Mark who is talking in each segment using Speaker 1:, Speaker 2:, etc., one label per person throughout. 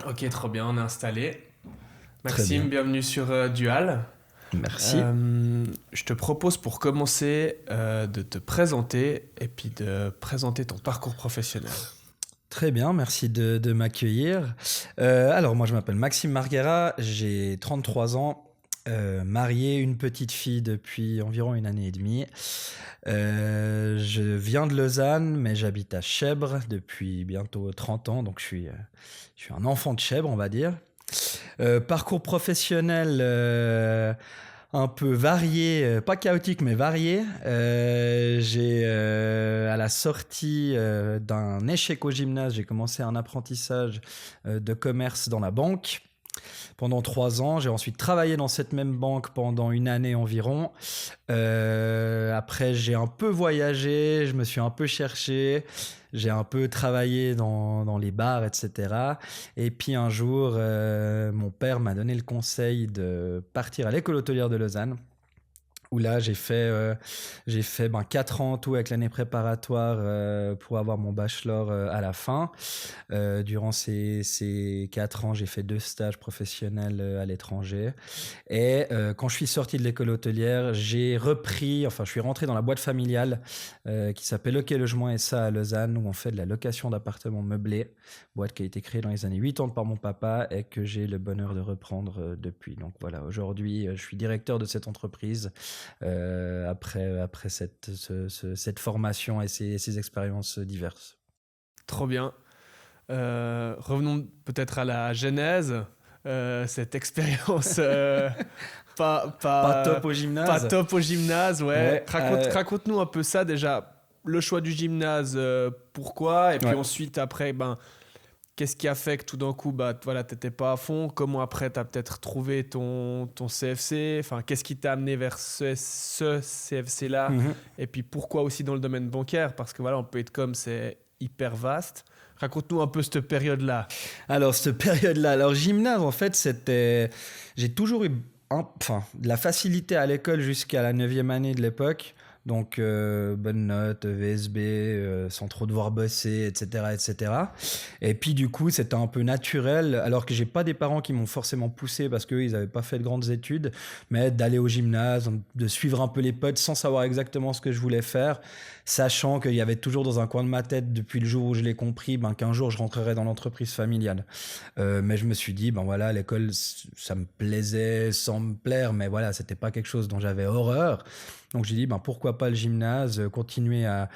Speaker 1: Ok, trop bien, on est installé.
Speaker 2: Très
Speaker 1: Maxime,
Speaker 2: bien.
Speaker 1: bienvenue sur Dual.
Speaker 2: Merci.
Speaker 1: Je te propose pour commencer de te présenter et puis de présenter ton parcours professionnel.
Speaker 2: Très bien, merci de m'accueillir. Alors, moi, je m'appelle Maxime Marguera, j'ai 33 ans, marié, une petite fille depuis environ une année et demie. Je viens de Lausanne, mais j'habite à Chèvres depuis bientôt 30 ans, donc je suis un enfant de Chèvres, on va dire. Parcours professionnel un peu varié, pas chaotique mais varié. J'ai à la sortie d'un échec au gymnase, j'ai commencé un apprentissage de commerce dans la banque pendant 3 ans. J'ai ensuite travaillé dans cette même banque pendant une année environ. Après, j'ai un peu voyagé, je me suis un peu cherché, j'ai un peu travaillé dans les bars, etc. Et puis un jour, mon père m'a donné le conseil de partir à l'école hôtelière de Lausanne, où là j'ai fait 4 ans tout avec l'année préparatoire pour avoir mon bachelor à la fin. Durant ces 4 ans, j'ai fait 2 stages professionnels à l'étranger. Et quand je suis sorti de l'école hôtelière, je suis rentré dans la boîte familiale qui s'appelle OK Logement SA à Lausanne, où on fait de la location d'appartements meublés. Boîte qui a été créée dans les années 80 par mon papa et que j'ai le bonheur de reprendre depuis. Donc voilà, aujourd'hui, je suis directeur de cette entreprise après cette formation et ces expériences diverses.
Speaker 1: Trop bien. Revenons peut-être à la genèse. Cette expérience pas,
Speaker 2: Pas
Speaker 1: pas,
Speaker 2: top au
Speaker 1: pas
Speaker 2: gymnase.
Speaker 1: top au gymnase, ouais.
Speaker 2: Ouais,
Speaker 1: Raconte-nous un peu ça déjà. Le choix du gymnase, pourquoi? Et puis
Speaker 2: ouais.
Speaker 1: ensuite, après, qu'est-ce qui a fait que tout d'un coup, voilà, t'étais pas à fond? Comment après, t'as peut-être trouvé ton CFC? Enfin, qu'est-ce qui t'a amené vers ce CFC-là?
Speaker 2: Mhm.
Speaker 1: Et puis pourquoi aussi dans le domaine bancaire? Parce que voilà, on peut être comme c'est hyper vaste. Raconte-nous un peu cette période-là.
Speaker 2: Alors, cette période-là, alors gymnase, en fait, j'ai toujours eu de la facilité à l'école jusqu'à la 9e année de l'époque. Donc, bonne note, VSB, sans trop devoir bosser, etc., etc. Et puis, du coup, c'était un peu naturel, alors que j'ai pas des parents qui m'ont forcément poussé parce qu'eux, ils avaient pas fait de grandes études, mais d'aller au gymnase, de suivre un peu les potes sans savoir exactement ce que je voulais faire, sachant qu'il y avait toujours dans un coin de ma tête, depuis le jour où je l'ai compris, qu'un jour je rentrerai dans l'entreprise familiale. Mais je me suis dit, ben voilà, l'école, ça me plaisait sans me plaire, mais voilà, c'était pas quelque chose dont j'avais horreur. Donc j'ai dit, ben pourquoi pas le gymnase, continuer à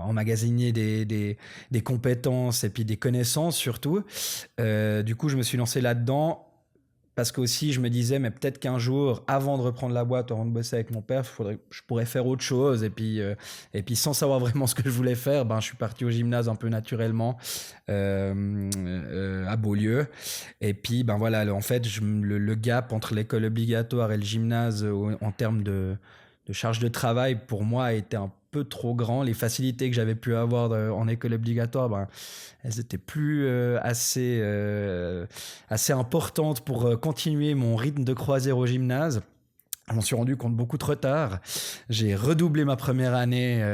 Speaker 2: emmagasiner des compétences et puis des connaissances surtout. Du coup, je me suis lancé là-dedans. Parce qu'aussi, je me disais, mais peut-être qu'un jour, avant de reprendre la boîte, avant de bosser avec mon père, je pourrais faire autre chose. Et puis, sans savoir vraiment ce que je voulais faire, je suis parti au gymnase un peu naturellement à Beaulieu. Et puis, voilà, en fait, le gap entre l'école obligatoire et le gymnase en termes de charge de travail, pour moi, a été un peu trop grand. Les facilités que j'avais pu avoir en école obligatoire, elles étaient plus assez importantes pour continuer mon rythme de croisière au gymnase. Je m'en suis rendu compte beaucoup trop tard. J'ai redoublé ma première année,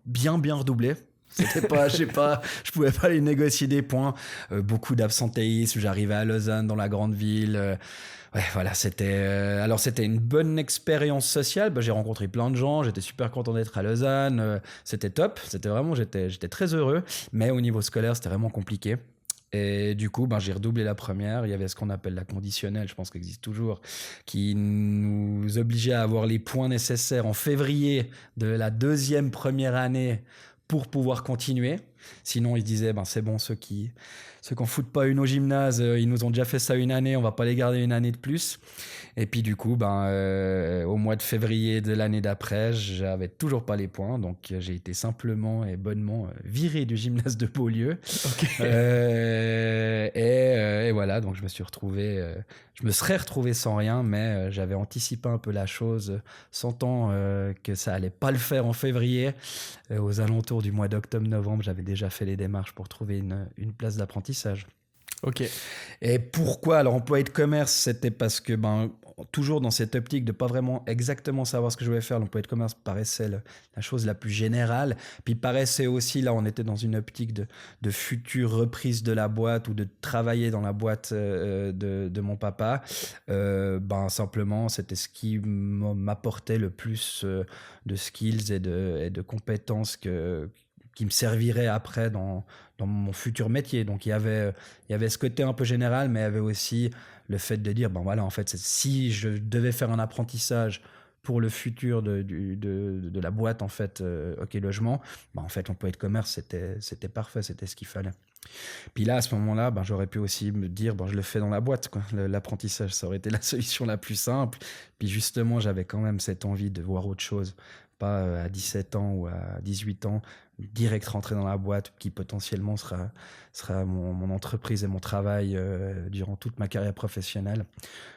Speaker 2: bien redoublé. C'était pas, je sais pas, je pouvais pas aller négocier des points. Beaucoup d'absentéisme. J'arrivais à Lausanne, dans la grande ville. Ouais, voilà, c'était une bonne expérience sociale. J'ai rencontré plein de gens. J'étais super content d'être à Lausanne. C'était top. J'étais très heureux. Mais au niveau scolaire, c'était vraiment compliqué. Et du coup, j'ai redoublé la première. Il y avait ce qu'on appelle la conditionnelle, je pense qu'elle existe toujours, qui nous obligeait à avoir les points nécessaires en février de la deuxième première année pour pouvoir continuer. Sinon, ils disaient, c'est bon, ceux qui en foutent pas une au gymnase, ils nous ont déjà fait ça une année, on va pas les garder une année de plus. Et puis du coup, au mois de février de l'année d'après, j'avais toujours pas les points, donc j'ai été simplement et bonnement viré du gymnase de Beaulieu.
Speaker 1: Ok.
Speaker 2: Et voilà, donc je me serais retrouvé sans rien, mais j'avais anticipé un peu la chose, sentant que ça allait pas le faire en février. Aux alentours du mois d'octobre-novembre, j'avais déjà fait les démarches pour trouver une place d'apprentissage.
Speaker 1: Ok.
Speaker 2: Et pourquoi? Alors, employé de commerce, c'était parce que, toujours dans cette optique de pas vraiment exactement savoir ce que je voulais faire, l'employé de commerce paraissait la chose la plus générale. Puis paraissait aussi, là, on était dans une optique de future reprise de la boîte ou de travailler dans la boîte de mon papa. Simplement, c'était ce qui m'apportait le plus de skills et de compétences qui me servirait après dans mon futur métier. Donc il y avait ce côté un peu général, mais il y avait aussi le fait de dire, en fait, si je devais faire un apprentissage pour le futur de la boîte, en fait, OK Logement, en fait, l'employé de commerce, c'était parfait, c'était ce qu'il fallait. Puis là, à ce moment-là, j'aurais pu aussi me dire, je le fais dans la boîte, quoi. L'apprentissage, ça aurait été la solution la plus simple. Puis justement, j'avais quand même cette envie de voir autre chose. Pas à 17 ans ou à 18 ans, direct rentrer dans la boîte qui potentiellement sera mon entreprise et mon travail durant toute ma carrière professionnelle.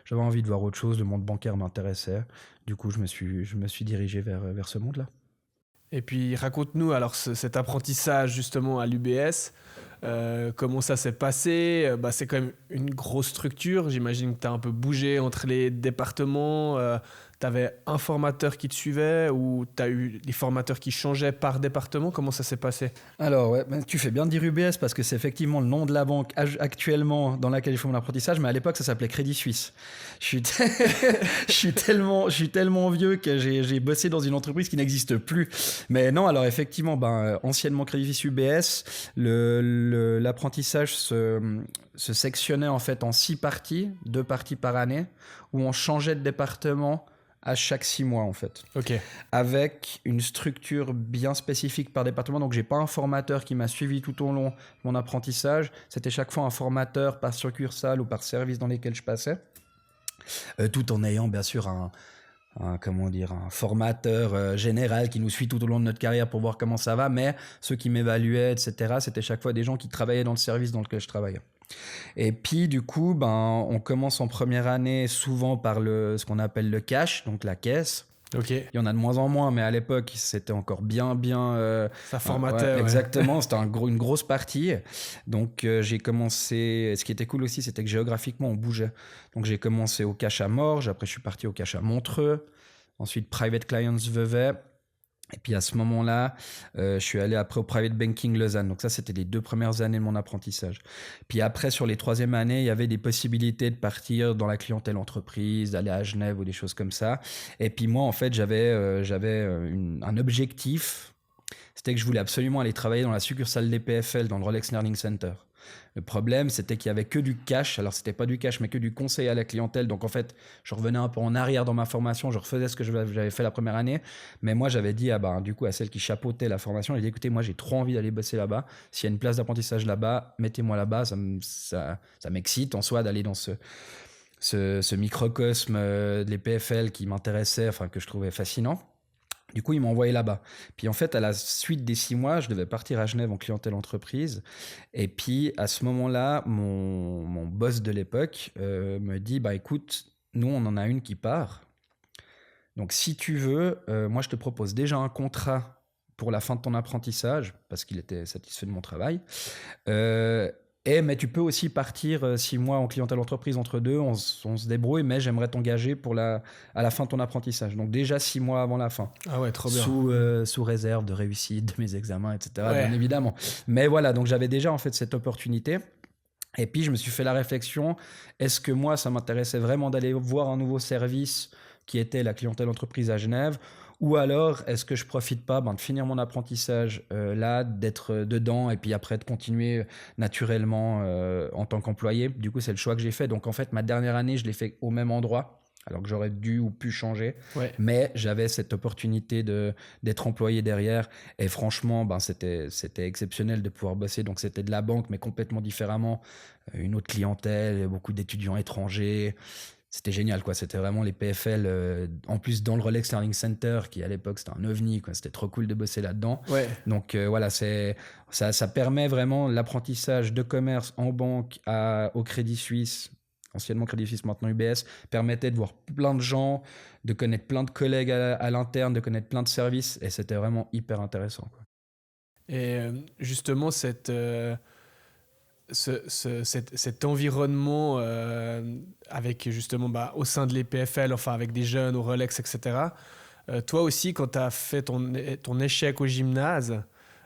Speaker 2: J'avais envie de voir autre chose, le monde bancaire m'intéressait. Du coup, je me suis dirigé vers ce monde-là.
Speaker 1: Et puis raconte-nous alors cet apprentissage justement à l'UBS, comment ça s'est passé? C'est quand même une grosse structure, j'imagine que tu as un peu bougé entre les départements, tu avais un formateur qui te suivait ou tu as eu des formateurs qui changeaient par département, comment ça s'est passé?
Speaker 2: Alors, ouais, tu fais bien de dire UBS parce que c'est effectivement le nom de la banque actuellement dans laquelle je fais mon apprentissage, mais à l'époque, ça s'appelait Crédit Suisse. Je suis tellement vieux que j'ai bossé dans une entreprise qui n'existe plus. Mais non, alors effectivement, anciennement Crédit Suisse UBS, l'apprentissage se sectionnait en fait en 6 parties, 2 parties par année, où on changeait de département à chaque 6 mois en fait.
Speaker 1: Ok.
Speaker 2: Avec une structure bien spécifique par département. Donc j'ai pas un formateur qui m'a suivi tout au long de mon apprentissage. C'était chaque fois un formateur par succursale ou par service dans lesquels je passais. Tout en ayant bien sûr un formateur général qui nous suit tout au long de notre carrière pour voir comment ça va. Mais ceux qui m'évaluaient, etc., c'était chaque fois des gens qui travaillaient dans le service dans lequel je travaillais. Et puis du coup, on commence en première année souvent par ce qu'on appelle le cash, donc la caisse.
Speaker 1: Ok.
Speaker 2: Il y en a de moins en moins, mais à l'époque, c'était encore bien.
Speaker 1: Ça formatait.
Speaker 2: Ouais, exactement, c'était une grosse partie. Donc j'ai commencé. Ce qui était cool aussi, c'était que géographiquement, on bougeait. Donc j'ai commencé au cash à Morges, après je suis parti au cash à Montreux, ensuite Private Clients Vevey. Et puis à ce moment-là, je suis allé après au Private Banking Lausanne. Donc ça, c'était les 2 premières années de mon apprentissage. Puis après, sur les 3e années, il y avait des possibilités de partir dans la clientèle entreprise, d'aller à Genève ou des choses comme ça. Et puis moi, en fait, j'avais un objectif. C'était que je voulais absolument aller travailler dans la succursale des PFL, dans le Rolex Learning Center. Le problème, c'était qu'il y avait que du cash. Alors, c'était pas du cash, mais que du conseil à la clientèle. Donc, en fait, je revenais un peu en arrière dans ma formation. Je refaisais ce que j'avais fait la première année. Mais moi, j'avais dit, du coup, à celle qui chapeautait la formation, j'ai dit, écoutez, moi, j'ai trop envie d'aller bosser là-bas. S'il y a une place d'apprentissage là-bas, mettez-moi là-bas. Ça m'excite en soi d'aller dans ce microcosme des PFL qui m'intéressait, que je trouvais fascinant. Du coup, ils m'ont envoyé là-bas. Puis en fait, à la suite des 6 mois, je devais partir à Genève en clientèle entreprise. Et puis à ce moment-là, mon boss de l'époque me dit, écoute, nous, on en a une qui part. Donc si tu veux, moi, je te propose déjà un contrat pour la fin de ton apprentissage, parce qu'il était satisfait de mon travail. Mais tu peux aussi partir 6 mois en clientèle entreprise entre deux, on se débrouille, mais j'aimerais t'engager à la fin de ton apprentissage. Donc déjà 6 mois avant la fin.
Speaker 1: Ah ouais, trop bien.
Speaker 2: Sous réserve de réussite de mes examens, etc.
Speaker 1: Ouais.
Speaker 2: Bien évidemment. Mais voilà, donc j'avais déjà en fait cette opportunité. Et puis je me suis fait la réflexion, est-ce que moi ça m'intéressait vraiment d'aller voir un nouveau service qui était la clientèle entreprise à Genève, ou alors est-ce que je profite pas de finir mon apprentissage là, d'être dedans et puis après de continuer naturellement en tant qu'employé. Du coup c'est le choix que j'ai fait. Donc en fait ma dernière année je l'ai fait au même endroit alors que j'aurais dû ou pu changer.
Speaker 1: Ouais.
Speaker 2: Mais j'avais cette opportunité d'être employé derrière. Et franchement, c'était exceptionnel de pouvoir bosser. Donc, c'était de la banque, mais complètement différemment. Une autre clientèle, beaucoup d'étudiants étrangers. C'était génial, quoi. C'était vraiment les PFL. En plus, dans le Rolex Learning Center, qui à l'époque, c'était un ovni, quoi. C'était trop cool de bosser là-dedans.
Speaker 1: Ouais.
Speaker 2: Donc, voilà, ça permet vraiment l'apprentissage de commerce en banque au Crédit Suisse, anciennement Crédit Suisse, maintenant UBS, permettait de voir plein de gens, de connaître plein de collègues à l'interne, de connaître plein de services, et c'était vraiment hyper intéressant, quoi.
Speaker 1: Et justement, cet environnement avec justement au sein de l'EPFL, enfin avec des jeunes au Rolex, etc. Toi aussi, quand tu as fait ton échec au gymnase,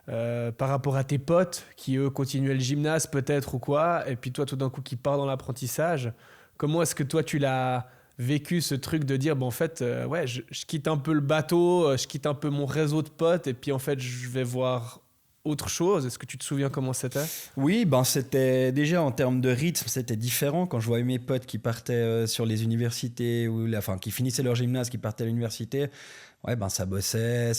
Speaker 1: par rapport à tes potes qui, eux, continuaient le gymnase peut-être ou quoi, et puis toi, tout d'un coup, qui pars dans l'apprentissage, comment est-ce que toi, tu l'as vécu, ce truc de dire, en fait, ouais, je quitte un peu le bateau, je quitte un peu mon réseau de potes, et puis en fait, je vais voir autre chose. Est-ce que tu te souviens comment c'était?
Speaker 2: Oui, c'était déjà en termes de rythme, c'était différent. Quand je voyais mes potes qui partaient sur les universités, enfin, qui finissaient leur gymnase, qui partaient à l'université, ouais, ça bossait,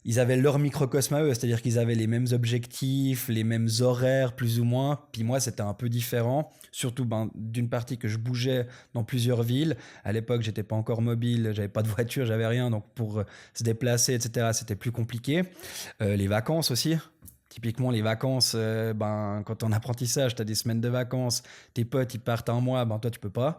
Speaker 2: ils avaient leur microcosme à eux, c'est-à-dire qu'ils avaient les mêmes objectifs, les mêmes horaires, plus ou moins. Puis moi, c'était un peu différent, surtout d'une partie que je bougeais dans plusieurs villes. À l'époque, j'étais pas encore mobile, j'avais pas de voiture, j'avais rien, donc pour se déplacer, etc., c'était plus compliqué. Les vacances aussi. Typiquement, les vacances, quand t'es en apprentissage, t'as des semaines de vacances, tes potes, ils partent un mois, toi, tu peux pas.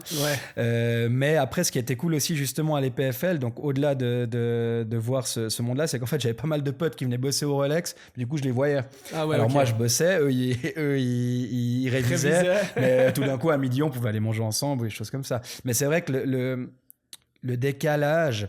Speaker 1: Ouais.
Speaker 2: Mais après, ce qui était cool aussi, justement, à l'EPFL, donc au-delà de voir ce monde-là, c'est qu'en fait, j'avais pas mal de potes qui venaient bosser au Rolex, du coup, je les voyais.
Speaker 1: Ah ouais,
Speaker 2: alors,
Speaker 1: okay.
Speaker 2: Moi, je bossais, eux, ils révisaient, mais tout d'un coup, à midi, on pouvait aller manger ensemble, ou des choses comme ça. Mais c'est vrai que le décalage...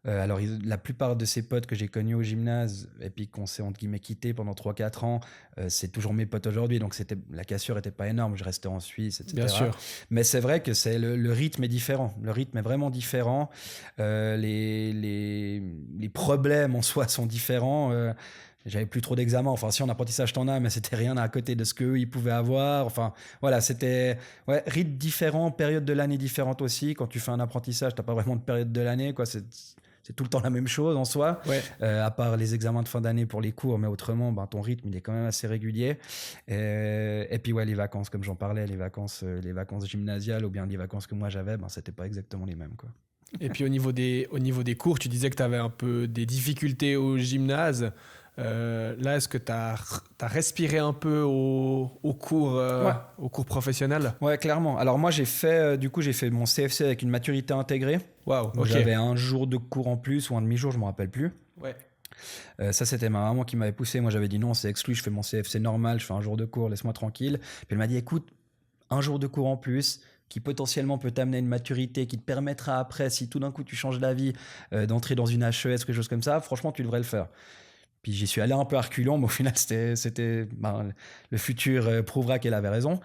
Speaker 2: alors, la plupart de ces potes que j'ai connus au gymnase et puis qu'on s'est entre guillemets quittés pendant 3-4 ans, c'est toujours mes potes aujourd'hui. Donc, la cassure n'était pas énorme. Je restais en Suisse, etc.
Speaker 1: Bien sûr.
Speaker 2: Mais c'est vrai que le rythme est différent. Le rythme est vraiment différent. Les problèmes en soi sont différents. J'avais plus trop d'examens. Enfin, si en apprentissage t'en as, mais c'était rien à côté de ce qu'eux ils pouvaient avoir. Enfin, voilà, c'était rythme différent, période de l'année différente aussi. Quand tu fais un apprentissage, t'as pas vraiment de période de l'année, quoi. C'est tout le temps la même chose en soi,
Speaker 1: ouais.
Speaker 2: À part les examens de fin d'année pour les cours, mais autrement, ton rythme, il est quand même assez régulier. Et puis, les vacances, comme j'en parlais, les vacances gymnasiales ou bien les vacances que moi j'avais, c'était pas exactement les mêmes, quoi.
Speaker 1: Et puis, au niveau des cours, tu disais que tu avais un peu des difficultés au gymnase. Là, est-ce que tu as respiré un peu au cours professionnel?
Speaker 2: Ouais, clairement. Alors moi, j'ai fait mon CFC avec une maturité intégrée.
Speaker 1: Wow,
Speaker 2: donc, j'avais un jour de cours en plus ou un demi-jour, je ne me rappelle plus.
Speaker 1: Ouais.
Speaker 2: Ça, c'était ma maman qui m'avait poussé. Moi, j'avais dit non, c'est exclu, je fais mon CFC normal, je fais un jour de cours, laisse-moi tranquille. Puis elle m'a dit, écoute, un jour de cours en plus qui potentiellement peut t'amener à une maturité, qui te permettra après, si tout d'un coup tu changes d'avis, d'entrer dans une HES, quelque chose comme ça, franchement, tu devrais le faire. Puis j'y suis allé un peu à reculons, mais au final, le futur prouvera qu'elle avait raison.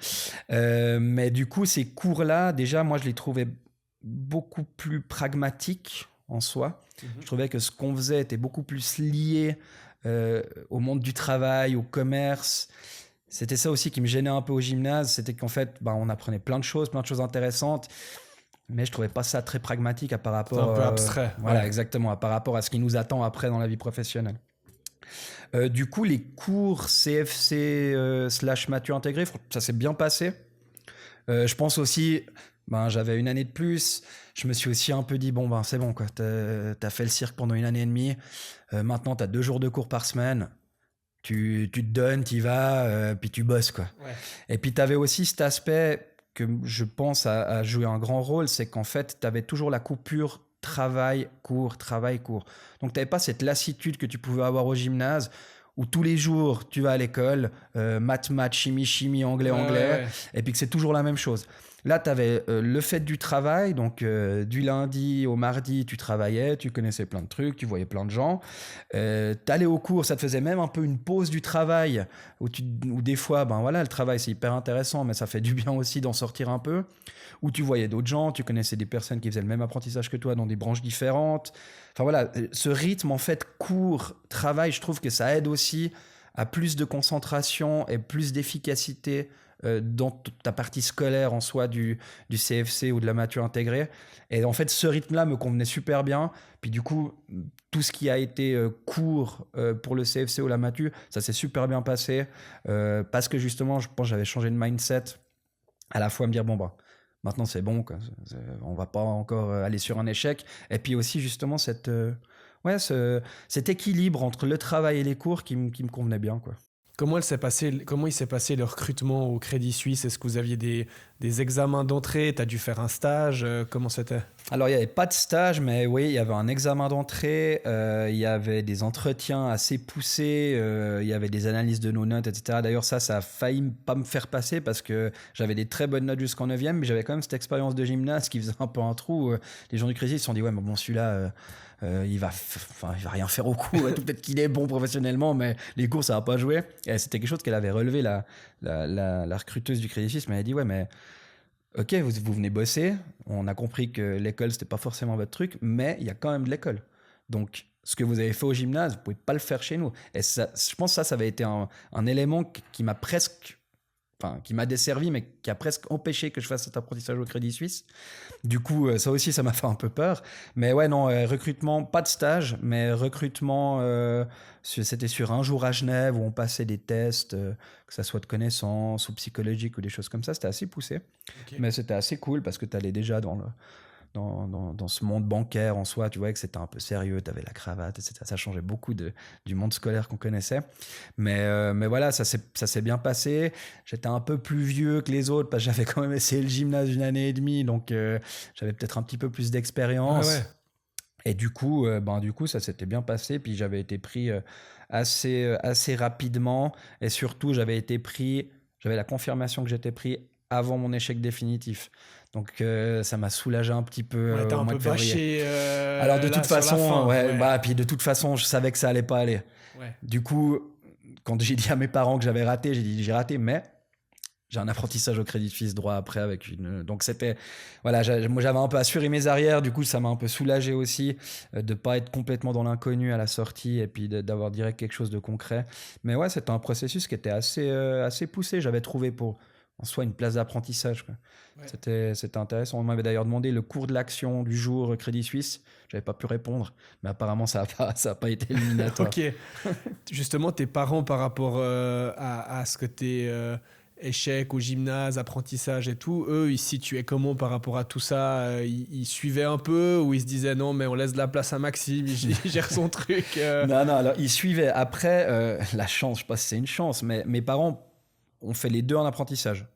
Speaker 2: Mais du coup, ces cours-là, déjà, moi, je les trouvais beaucoup plus pragmatiques en soi. Je trouvais que ce qu'on faisait était beaucoup plus lié au monde du travail, au commerce. C'était ça aussi qui me gênait un peu au gymnase, c'était qu'en fait, on apprenait plein de choses intéressantes, mais je trouvais pas ça très pragmatique par rapport...
Speaker 1: C'est un peu abstrait.
Speaker 2: Voilà, exactement, par rapport à ce qui nous attend après dans la vie professionnelle. Du coup, les cours CFC / maths intégré, ça s'est bien passé. Je pense aussi, j'avais une année de plus. Je me suis aussi un peu dit, c'est bon, quoi. T'as fait le cirque pendant une année et demie. Maintenant, t'as 2 jours de cours par semaine. Tu te donnes, t'y vas, puis tu bosses, quoi.
Speaker 1: Ouais.
Speaker 2: Et puis, t'avais aussi cet aspect que je pense a joué un grand rôle, c'est qu'en fait, t'avais toujours la coupure travail, cours. Donc, t'avais pas cette lassitude que tu pouvais avoir au gymnase où tous les jours, tu vas à l'école, maths, chimie, anglais,
Speaker 1: ouais.
Speaker 2: et puis que c'est toujours la même chose. Là, tu avais le fait du travail, donc du lundi au mardi, tu travaillais, tu connaissais plein de trucs, tu voyais plein de gens. T'allais au cours, ça te faisait même un peu une pause du travail, où des fois, le travail c'est hyper intéressant, mais ça fait du bien aussi d'en sortir un peu. Où tu voyais d'autres gens, tu connaissais des personnes qui faisaient le même apprentissage que toi dans des branches différentes. Enfin voilà, ce rythme en fait cours, travail, je trouve que ça aide aussi à plus de concentration et plus d'efficacité dans ta partie scolaire en soi du CFC ou de la maths intégrée. Et en fait, ce rythme-là me convenait super bien. Puis du coup, tout ce qui a été cours pour le CFC ou la maths, ça s'est super bien passé parce que justement, je pense que j'avais changé de mindset à la fois me dire, maintenant c'est bon, quoi. On va pas encore aller sur un échec. Et puis aussi justement cet équilibre entre le travail et les cours qui me convenait bien, quoi.
Speaker 1: comment il s'est passé le recrutement au Crédit Suisse? Est-ce que vous aviez des examens d'entrée? Tu as dû faire un stage? Comment c'était?
Speaker 2: Alors, il n'y avait pas de stage, mais oui, il y avait un examen d'entrée, il y avait des entretiens assez poussés, il y avait des analyses de nos notes, etc. D'ailleurs, ça a failli pas me faire passer parce que j'avais des très bonnes notes jusqu'en 9e, mais j'avais quand même cette expérience de gymnase qui faisait un peu un trou. Les gens du Crédit se sont dit, ouais, mais bon, celui-là, il va rien faire au coup. Peut-être qu'il est bon professionnellement, mais les cours, ça va pas jouer. Et c'était quelque chose qu'elle avait relevé, la recruteuse du Crédit Suisse, mais elle a dit, ouais, mais ok, vous venez bosser. On a compris que l'école, c'était pas forcément votre truc, mais il y a quand même de l'école. Donc, ce que vous avez fait au gymnase, vous pouvez pas le faire chez nous. Et ça, je pense que ça avait été un élément qui m'a presque, qui m'a desservi, mais qui a presque empêché que je fasse cet apprentissage au Crédit Suisse. Du coup, ça aussi, ça m'a fait un peu peur. Mais ouais, non, recrutement, pas de stage, mais recrutement, c'était sur un jour à Genève où on passait des tests, que ça soit de connaissances ou psychologiques ou des choses comme ça. C'était assez poussé.
Speaker 1: Ok.
Speaker 2: Mais c'était assez cool parce que tu allais déjà dans ce monde bancaire en soi, tu vois que c'était un peu sérieux, tu avais la cravate, etc. Ça changeait beaucoup du monde scolaire qu'on connaissait. Mais voilà, ça s'est bien passé. J'étais un peu plus vieux que les autres parce que j'avais quand même essayé le gymnase une année et demie, donc j'avais peut-être un petit peu plus d'expérience.
Speaker 1: Ah ouais.
Speaker 2: Et du coup, ça s'était bien passé. Puis j'avais été pris assez rapidement. Et surtout, j'avais la confirmation que j'étais pris avant mon échec définitif. Donc ça m'a soulagé un petit peu
Speaker 1: Ouais, t'as
Speaker 2: au
Speaker 1: un
Speaker 2: mois
Speaker 1: peu
Speaker 2: de février.
Speaker 1: bâché
Speaker 2: Alors de
Speaker 1: là,
Speaker 2: toute
Speaker 1: sur la
Speaker 2: façon,
Speaker 1: fin, ouais.
Speaker 2: puis de toute façon, je savais que ça allait pas aller.
Speaker 1: Ouais.
Speaker 2: Du coup, quand j'ai dit à mes parents que j'avais raté, j'ai dit j'ai raté, mais j'ai un apprentissage au Crédit Suisse droit après avec une. Donc c'était, voilà, moi j'avais un peu assuré mes arrières. Du coup, ça m'a un peu soulagé aussi de pas être complètement dans l'inconnu à la sortie et puis d'avoir direct quelque chose de concret. Mais ouais, c'était un processus qui était assez poussé. J'avais trouvé pour en soi une place d'apprentissage, quoi.
Speaker 1: Ouais.
Speaker 2: C'était intéressant. On m'avait d'ailleurs demandé le cours de l'action du jour Crédit Suisse. J'avais pas pu répondre, mais apparemment ça a pas été éliminatoire.
Speaker 1: Ok. Justement, tes parents, par rapport à ce que t'es échec au gymnase, apprentissage et tout, eux, ils se situaient comment par rapport à tout ça? Ils suivaient un peu ou ils se disaient non, mais on laisse de la place à Maxime, il gère son truc
Speaker 2: Non, alors ils suivaient. Après, la chance, je sais pas si c'est une chance, mais mes parents ont fait les deux en apprentissage.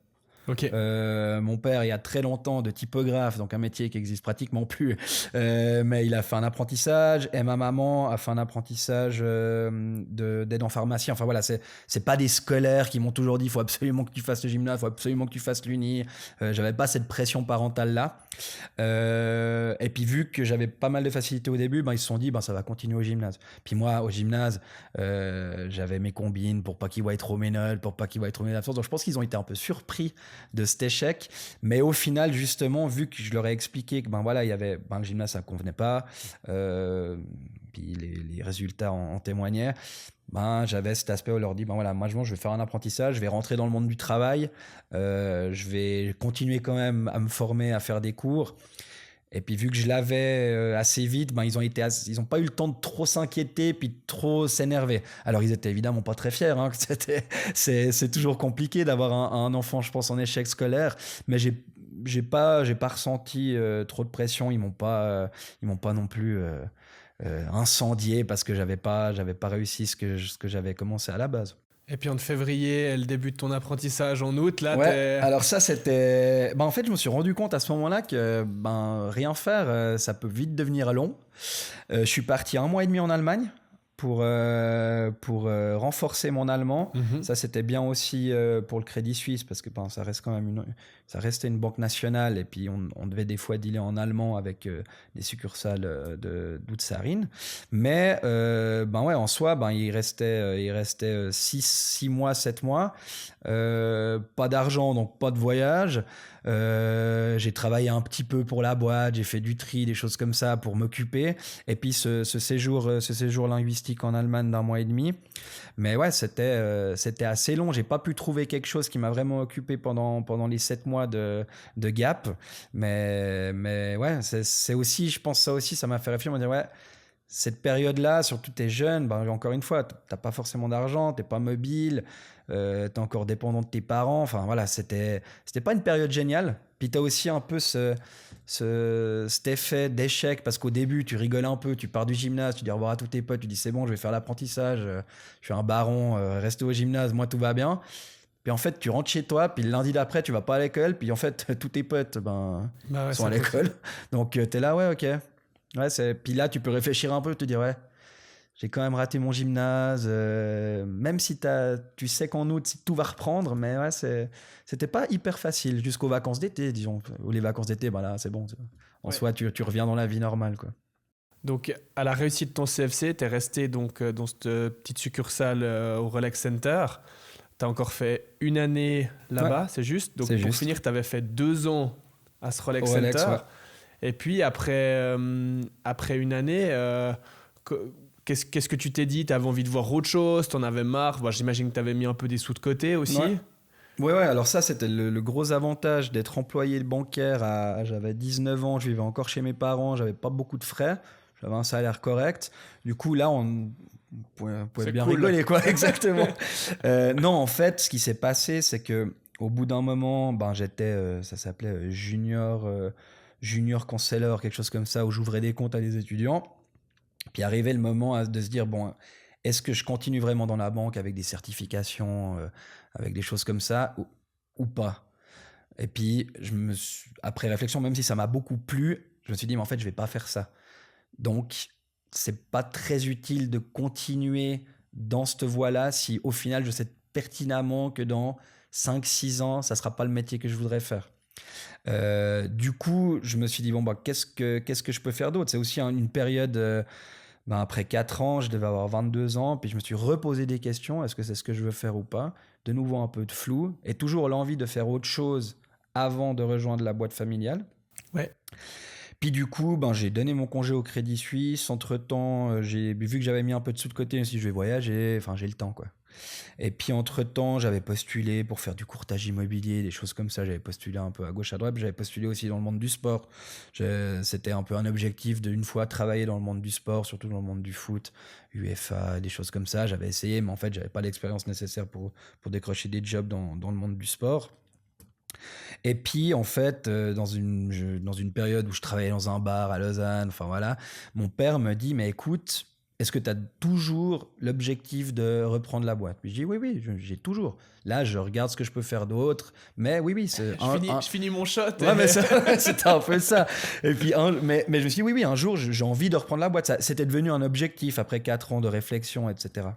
Speaker 1: Ok.
Speaker 2: Mon père, il y a très longtemps, de typographe, donc un métier qui existe pratiquement plus, mais il a fait un apprentissage, et ma maman a fait un apprentissage d'aide en pharmacie. Enfin voilà, c'est pas des scolaires qui m'ont toujours dit il faut absolument que tu fasses le gymnase, il faut absolument que tu fasses l'uni. J'avais pas cette pression parentale là. Et puis vu que j'avais pas mal de facilité au début, ils se sont dit ça va continuer au gymnase. Puis moi au gymnase, j'avais mes combines pour pas qu'ils voient trop mes notes, pour pas qu'ils voient trop mes absences. Donc je pense qu'ils ont été un peu surpris de cet échec, mais au final justement, vu que je leur ai expliqué que il y avait le gymnase, ça convenait pas, puis les résultats en témoignaient. J'avais cet aspect où je leur dis moi je vais faire un apprentissage, je vais rentrer dans le monde du travail, je vais continuer quand même à me former, à faire des cours. Et puis vu que je l'avais assez vite, ils ont pas eu le temps de trop s'inquiéter puis de trop s'énerver. Alors ils étaient évidemment pas très fiers, hein. C'est toujours compliqué d'avoir un enfant, je pense, en échec scolaire, mais j'ai pas ressenti trop de pression. Ils m'ont pas non plus incendié parce que j'avais pas réussi ce que j'avais commencé à la base.
Speaker 1: Et puis en février, le début de ton apprentissage en août, là,
Speaker 2: Ouais, alors ça c'était... en fait, je me suis rendu compte à ce moment-là que rien faire, ça peut vite devenir long. Je suis parti 1 mois et demi en Allemagne pour renforcer mon allemand.
Speaker 1: Mhm.
Speaker 2: Ça, c'était bien aussi pour le Crédit Suisse parce que ça reste quand même ça restait une banque nationale et puis on devait des fois dealer en allemand avec des succursales d'Outsarine. Mais en soi, il restait 6 mois, 7 mois. Pas d'argent, donc pas de voyage. J'ai travaillé un petit peu pour la boîte, j'ai fait du tri, des choses comme ça pour m'occuper. Et puis ce séjour linguistique en Allemagne d'1 mois et demi. Mais ouais, c'était assez long. J'ai pas pu trouver quelque chose qui m'a vraiment occupé pendant les 7 mois de gap. Mais ouais, c'est aussi, je pense, ça m'a fait réfléchir, me dire ouais, cette période-là, surtout t'es jeune, encore une fois, t'as pas forcément d'argent, t'es pas mobile. t'es encore dépendant de tes parents. Enfin voilà, c'était pas une période géniale. Puis t'as aussi un peu cet effet d'échec parce qu'au début, tu rigoles un peu, tu pars du gymnase, tu dis au revoir à tous tes potes, tu dis c'est bon, je vais faire l'apprentissage, je suis un baron, restez au gymnase, moi tout va bien. Puis en fait, tu rentres chez toi, puis le lundi d'après, tu vas pas à l'école, puis en fait, tous tes potes
Speaker 1: Bah ouais,
Speaker 2: sont à
Speaker 1: c'est
Speaker 2: l'école. Donc t'es là, ouais, ok. Ouais, puis là, tu peux réfléchir un peu, te dire, ouais, j'ai quand même raté mon gymnase, même si tu sais qu'en août, tout va reprendre, mais ouais, c'était pas hyper facile jusqu'aux vacances d'été, disons. Ou les vacances d'été, bah là, c'est bon. En soi, tu reviens dans la vie normale, quoi.
Speaker 1: Donc, à la réussite de ton CFC, tu es resté donc, dans cette petite succursale au Rolex Center. Tu as encore fait une année là-bas, c'est juste. Donc, pour finir, tu avais fait 2 ans à ce Rolex Center. Ouais. Et puis, après une année, qu'est-ce que tu t'es dit? Tu avais envie de voir autre chose? Tu en avais marre? Bah, j'imagine que tu avais mis un peu des sous de côté aussi.
Speaker 2: Ouais, alors ça, c'était le gros avantage d'être employé bancaire. J'avais 19 ans, je vivais encore chez mes parents, j'avais pas beaucoup de frais, j'avais un salaire correct. Du coup, là, on pouvait bien rigoler, quoi, exactement. Non, en fait, ce qui s'est passé, c'est que au bout d'un moment, j'étais, ça s'appelait junior counselor, quelque chose comme ça, où j'ouvrais des comptes à des étudiants. Puis arrivait le moment de se dire, bon, est-ce que je continue vraiment dans la banque avec des certifications, avec des choses comme ça, ou pas? Et puis, après réflexion, même si ça m'a beaucoup plu, je me suis dit, mais en fait, je vais pas faire ça. Donc, c'est pas très utile de continuer dans cette voie-là si au final, je sais pertinemment que dans 5-6 ans, ça sera pas le métier que je voudrais faire. Du coup, je me suis dit, bon, qu'est-ce que je peux faire d'autre? C'est aussi une période... après 4 ans, je devais avoir 22 ans, puis je me suis reposé des questions, est-ce que c'est ce que je veux faire ou pas? De nouveau un peu de flou, et toujours l'envie de faire autre chose avant de rejoindre la boîte familiale.
Speaker 1: Ouais.
Speaker 2: Puis du coup, j'ai donné mon congé au Crédit Suisse. Entre-temps, vu que j'avais mis un peu de sous de côté, je me suis dit, je vais voyager, enfin j'ai le temps, quoi. Et puis entre-temps, j'avais postulé pour faire du courtage immobilier, des choses comme ça. J'avais postulé un peu à gauche, à droite. J'avais postulé aussi dans le monde du sport. C'était un peu un objectif d'une fois travailler dans le monde du sport, surtout dans le monde du foot, UEFA, des choses comme ça. J'avais essayé, mais en fait, j'avais pas l'expérience nécessaire pour décrocher des jobs dans le monde du sport. Et puis, en fait, dans une période où je travaillais dans un bar à Lausanne, enfin voilà, mon père me dit, mais écoute, est-ce que tu as toujours l'objectif de reprendre la boîte? Puis je dis oui, j'ai toujours. Là, je regarde ce que je peux faire d'autre, mais oui.
Speaker 1: Je finis mon shot.
Speaker 2: Ouais, mais c'était un peu ça. Et puis, mais je me suis dit, oui, un jour, j'ai envie de reprendre la boîte. Ça, c'était devenu un objectif après 4 ans de réflexion, etc.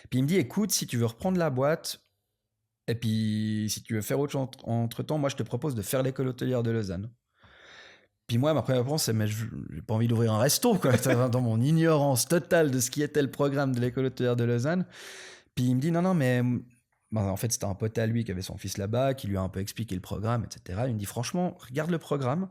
Speaker 2: Puis il me dit, écoute, si tu veux reprendre la boîte, et puis si tu veux faire autre chose entre-temps, moi, je te propose de faire l'école hôtelière de Lausanne. Puis moi, ma première réponse, c'est mais j'ai pas envie d'ouvrir un resto, quoi, dans mon ignorance totale de ce qui était le programme de l'école hôtelière de Lausanne. Puis il me dit non, mais en fait, c'était un pote à lui qui avait son fils là-bas, qui lui a un peu expliqué le programme, etc. Il me dit franchement, regarde le programme.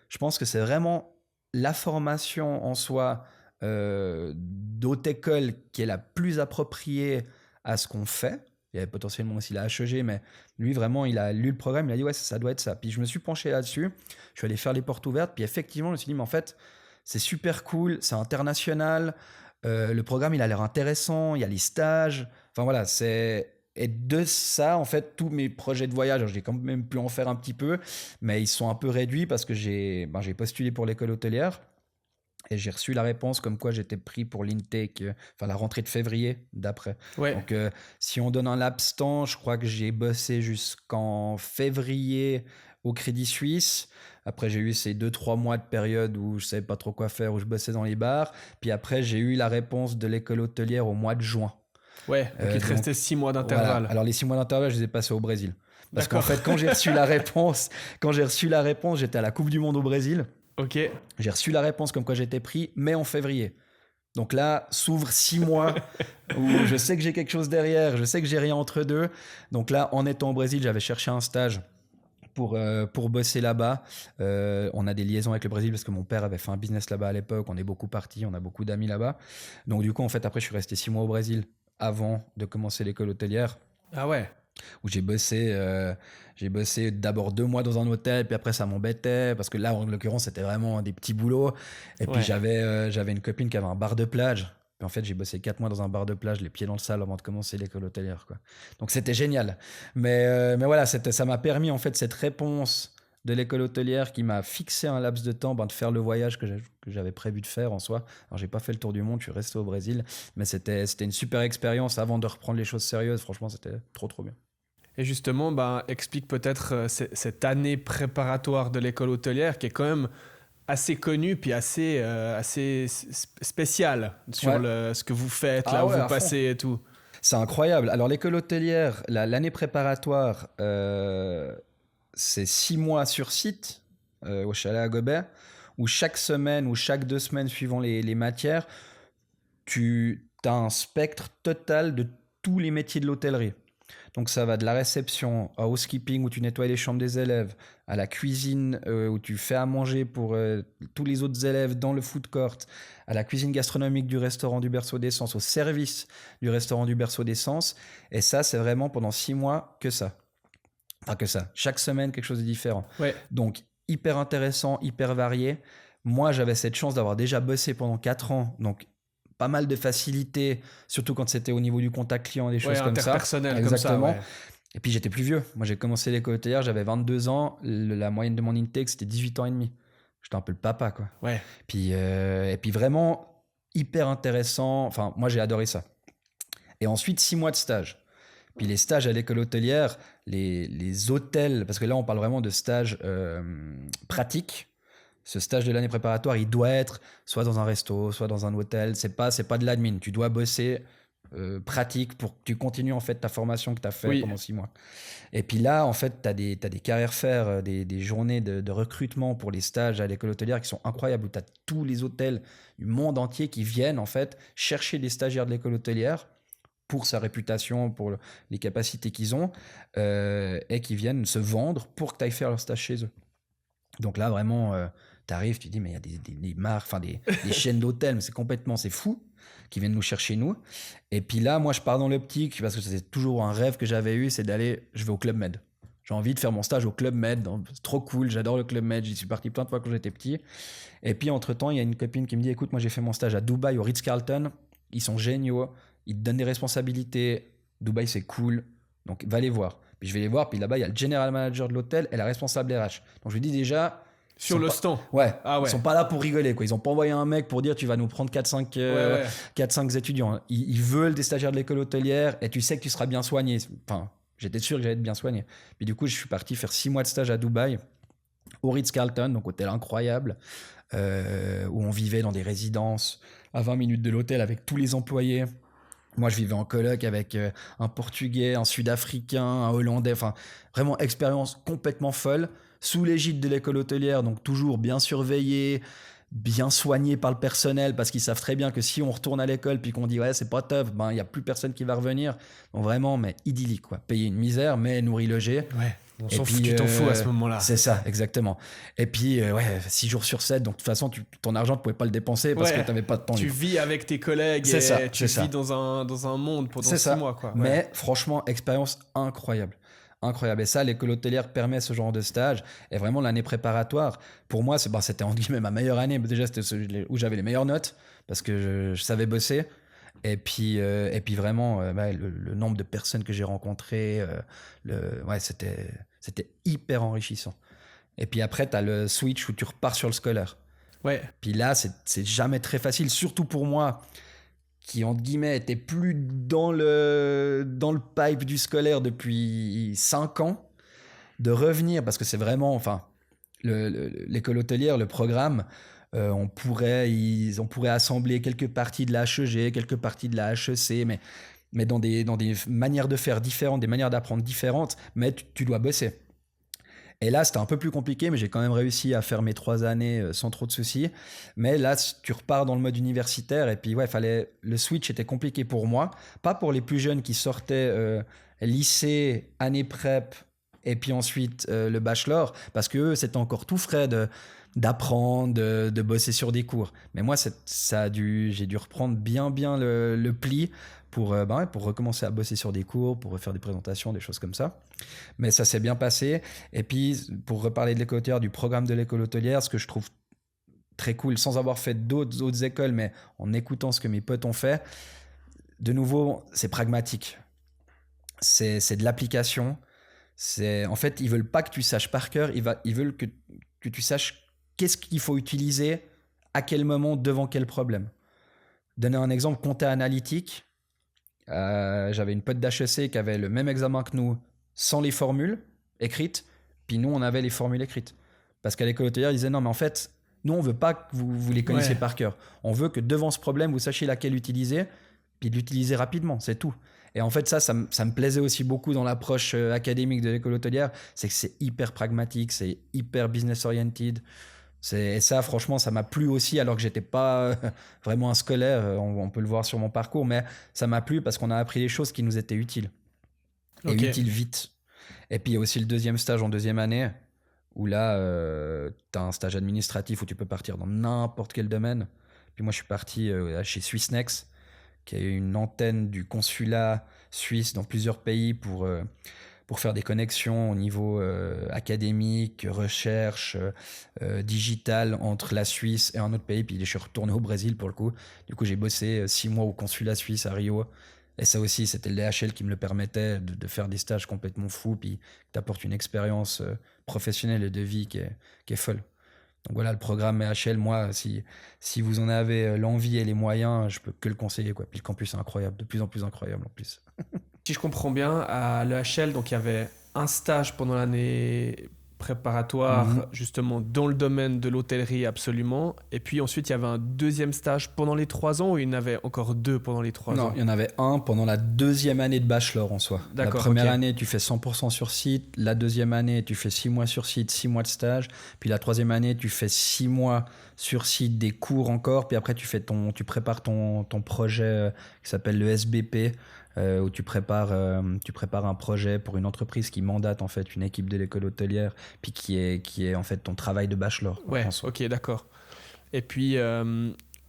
Speaker 2: Je pense que c'est vraiment la formation en soi d'autre école qui est la plus appropriée à ce qu'on fait. Il y avait potentiellement aussi la HEG, mais lui, vraiment, il a lu le programme, il a dit, ouais, ça doit être ça. Puis je me suis penché là-dessus, je suis allé faire les portes ouvertes, puis effectivement, je me suis dit, mais en fait, c'est super cool, c'est international, le programme, il a l'air intéressant, il y a les stages, enfin voilà, Et de ça, en fait, tous mes projets de voyage, j'ai quand même pu en faire un petit peu, mais ils sont un peu réduits parce que j'ai postulé pour l'école hôtelière. Et j'ai reçu la réponse comme quoi j'étais pris pour l'intake, la rentrée de février d'après.
Speaker 1: Ouais.
Speaker 2: Donc, si on donne un laps temps, je crois que j'ai bossé jusqu'en février au Crédit Suisse. Après, j'ai eu ces 2-3 mois de période où je ne savais pas trop quoi faire, où je bossais dans les bars. Puis après, j'ai eu la réponse de l'école hôtelière au mois de juin.
Speaker 1: Ouais, donc il te restait 6 mois d'intervalle.
Speaker 2: Voilà. Alors, les 6 mois d'intervalle, je les ai passés au Brésil. Parce qu'en fait, quand j'ai reçu la réponse, j'étais à la Coupe du Monde au Brésil.
Speaker 1: Ok.
Speaker 2: J'ai reçu la réponse comme quoi j'étais pris, mais en février. Donc là, s'ouvre 6 mois où je sais que j'ai quelque chose derrière, je sais que j'ai rien entre deux. Donc là, en étant au Brésil, j'avais cherché un stage pour bosser là-bas. On a des liaisons avec le Brésil parce que mon père avait fait un business là-bas à l'époque. On est beaucoup partis, on a beaucoup d'amis là-bas. Donc du coup, en fait, après, je suis resté 6 mois au Brésil avant de commencer l'école hôtelière.
Speaker 1: Ah ouais.
Speaker 2: Où j'ai bossé d'abord 2 mois dans un hôtel, puis après ça m'embêtait parce que là en l'occurrence c'était vraiment des petits boulots. Et puis j'avais une copine qui avait un bar de plage, Puis en fait, j'ai bossé 4 mois dans un bar de plage, les pieds dans le sable avant de commencer l'école hôtelière, quoi. Donc c'était génial. Mais voilà, ça m'a permis en fait cette réponse de l'école hôtelière qui m'a fixé un laps de temps de faire le voyage que j'avais prévu de faire en soi. Alors j'ai pas fait le tour du monde, je suis resté au Brésil, mais c'était une super expérience avant de reprendre les choses sérieuses. Franchement, c'était trop bien.
Speaker 1: Et justement, explique peut-être cette année préparatoire de l'école hôtelière qui est quand même assez connue puis assez spéciale sur ce que vous faites, là où vous passez et tout.
Speaker 2: C'est incroyable. Alors l'école hôtelière, l'année préparatoire, c'est 6 mois sur site au chalet à Gobert, où chaque semaine ou chaque 2 semaines, suivant les matières, tu as un spectre total de tous les métiers de l'hôtellerie. Donc ça va de la réception au housekeeping où tu nettoies les chambres des élèves, à la cuisine où tu fais à manger pour tous les autres élèves dans le food court, à la cuisine gastronomique du restaurant du Berceau d'Essence, au service du restaurant du Berceau d'Essence. Et ça, c'est vraiment pendant 6 mois que ça. Enfin que ça. Chaque semaine, quelque chose de différent.
Speaker 1: Ouais.
Speaker 2: Donc hyper intéressant, hyper varié. Moi, j'avais cette chance d'avoir déjà bossé pendant 4 ans. Donc pas mal de facilité, surtout quand c'était au niveau du contact client, des choses comme ça.
Speaker 1: Interpersonnel,
Speaker 2: exactement.
Speaker 1: Comme ça, ouais.
Speaker 2: Et puis j'étais plus vieux. Moi, j'ai commencé l'école hôtelière, j'avais 22 ans. La moyenne de mon intake, c'était 18 ans et demi. J'étais un peu le papa, quoi.
Speaker 1: Ouais.
Speaker 2: Et puis vraiment hyper intéressant. Enfin, moi, j'ai adoré ça. Et ensuite, 6 mois de stage. Puis les stages à l'école hôtelière, les hôtels, parce que là, on parle vraiment de stages pratiques. Ce stage de l'année préparatoire, il doit être soit dans un resto, soit dans un hôtel. C'est pas de l'admin. Tu dois bosser pratique pour que tu continues en fait ta formation que tu as fait pendant 6 mois. Et puis là, en fait, tu as des carrières faire, des journées de recrutement pour les stages à l'école hôtelière qui sont incroyables, où tu as tous les hôtels du monde entier qui viennent en fait chercher des stagiaires de l'école hôtelière pour sa réputation, pour les capacités qu'ils ont, et qui viennent se vendre pour que tu ailles faire leur stage chez eux. Donc là, vraiment, tu arrives, tu dis, mais il y a des marques, enfin des chaînes d'hôtels, mais c'est fou, qui viennent nous chercher, nous. Et puis là, moi, je pars dans l'optique, parce que c'est toujours un rêve que j'avais eu, c'est je vais au Club Med. J'ai envie de faire mon stage au Club Med, c'est trop cool, j'adore le Club Med, j'y suis parti plein de fois quand j'étais petit. Et puis, entre-temps, il y a une copine qui me dit, écoute, moi, j'ai fait mon stage à Dubaï, au Ritz-Carlton, ils sont géniaux, ils te donnent des responsabilités, Dubaï, c'est cool, donc va les voir. Puis je vais les voir, puis là-bas, il y a le general manager de l'hôtel et la responsable RH. Donc je lui dis déjà...
Speaker 1: Sur le stand.
Speaker 2: Ouais, ils sont pas là pour rigoler, quoi. Ils ont pas envoyé un mec pour dire tu vas nous prendre 4-5 étudiants. Ils veulent des stagiaires de l'école hôtelière et tu sais que tu seras bien soigné. Enfin, j'étais sûr que j'allais être bien soigné. Puis du coup, je suis parti faire 6 mois de stage à Dubaï, au Ritz-Carlton, donc hôtel incroyable, où on vivait dans des résidences à 20 minutes de l'hôtel avec tous les employés. Moi, je vivais en coloc avec un Portugais, un Sud-Africain, un Hollandais. Enfin, vraiment expérience complètement folle. Sous l'égide de l'école hôtelière, donc toujours bien surveillé, bien soigné par le personnel, parce qu'ils savent très bien que si on retourne à l'école puis qu'on dit ouais, c'est pas top, il n'y a plus personne qui va revenir. Donc vraiment, mais idyllique, quoi. Payer une misère, mais nourri, logé.
Speaker 1: Ouais. Tu t'en fous à ce moment-là.
Speaker 2: C'est ça, exactement. Et puis, 6 jours sur 7, donc de toute façon, ton argent, tu ne pouvais pas le dépenser parce que tu n'avais pas de temps libre.
Speaker 1: Tu vis avec tes collègues tu vis dans un monde pendant 6 mois. Quoi. Ouais.
Speaker 2: Mais franchement, expérience incroyable. Incroyable. Et ça, l'école hôtelière permet ce genre de stage. Et vraiment, l'année préparatoire, pour moi, c'était entre guillemets ma meilleure année. Déjà, c'était celui où j'avais les meilleures notes parce que je savais bosser. Et puis vraiment, le nombre de personnes que j'ai rencontrées, c'était hyper enrichissant. Et puis après, tu as le switch où tu repars sur le scolaire.
Speaker 1: Ouais.
Speaker 2: Puis là, c'est jamais très facile, surtout pour moi, qui, entre guillemets, était plus dans le pipe du scolaire depuis 5 ans, de revenir, parce que c'est vraiment, enfin, l'école hôtelière, le programme, on pourrait assembler quelques parties de la HEG, quelques parties de la HEC, mais dans des manières de faire différentes, des manières d'apprendre différentes, mais tu dois bosser. Et là, c'était un peu plus compliqué, mais j'ai quand même réussi à faire mes 3 années sans trop de soucis. Mais là, tu repars dans le mode universitaire, et puis le switch était compliqué pour moi, pas pour les plus jeunes qui sortaient lycée, année prep, et puis ensuite le bachelor, parce que eux, c'était encore tout frais d'apprendre, de bosser sur des cours. Mais moi, j'ai dû reprendre bien le pli pour recommencer à bosser sur des cours, pour faire des présentations, des choses comme ça. Mais ça s'est bien passé. Et puis, pour reparler de l'école hôtelière, du programme de l'école hôtelière, ce que je trouve très cool, sans avoir fait d'autres écoles, mais en écoutant ce que mes potes ont fait. De nouveau, c'est pragmatique. C'est de l'application. En fait, ils veulent pas que tu saches par cœur, ils veulent que tu saches qu'est-ce qu'il faut utiliser, à quel moment, devant quel problème. Donner un exemple, compta analytique. J'avais une pote d'HEC qui avait le même examen que nous, sans les formules écrites, puis nous, on avait les formules écrites. Parce qu'à l'école hôtelière, ils disaient non, mais en fait, nous, on veut pas que vous les connaissiez par cœur. On veut que devant ce problème, vous sachiez laquelle utiliser, puis l'utiliser rapidement, c'est tout. Et en fait, ça me plaisait aussi beaucoup dans l'approche académique de l'école hôtelière, c'est que c'est hyper pragmatique, c'est hyper business-oriented. Et ça, franchement, ça m'a plu aussi, alors que j'étais pas vraiment un scolaire, on peut le voir sur mon parcours, mais ça m'a plu parce qu'on a appris des choses qui nous étaient utiles. Et utiles vite. Et puis, il y a aussi le deuxième stage en deuxième année, où là, tu as un stage administratif où tu peux partir dans n'importe quel domaine. Puis moi, je suis parti chez Swissnex, qui est une antenne du consulat suisse dans plusieurs pays pour faire des connexions au niveau académique, recherche, digital entre la Suisse et un autre pays. Puis je suis retourné au Brésil pour le coup. Du coup, j'ai bossé 6 mois au consulat suisse à Rio. Et ça aussi, c'était le DHL qui me le permettait de faire des stages complètement fous, puis t'apporte une expérience professionnelle et de vie qui est folle. Donc voilà, le programme DHL, moi, si vous en avez l'envie et les moyens, je peux que le conseiller, quoi. Puis le campus est incroyable, de plus en plus incroyable en plus.
Speaker 1: Si je comprends bien, à l'EHL, donc il y avait un stage pendant l'année préparatoire, justement dans le domaine de l'hôtellerie absolument, et puis ensuite il y avait un deuxième stage pendant les 3 ans, ou il y en avait encore 2 pendant les 3 ans?
Speaker 2: Non, il y en avait un pendant la deuxième année de bachelor en soi. La première année, tu fais 100% sur site. La deuxième année, tu fais 6 mois sur site, 6 mois de stage. Puis la troisième année, tu fais 6 mois sur site, des cours encore. Puis après, tu prépares ton projet qui s'appelle le SBP, où tu prépares un projet pour une entreprise qui mandate en fait une équipe de l'école hôtelière, puis qui est en fait ton travail de bachelor.
Speaker 1: Ouais, ok, d'accord. Et puis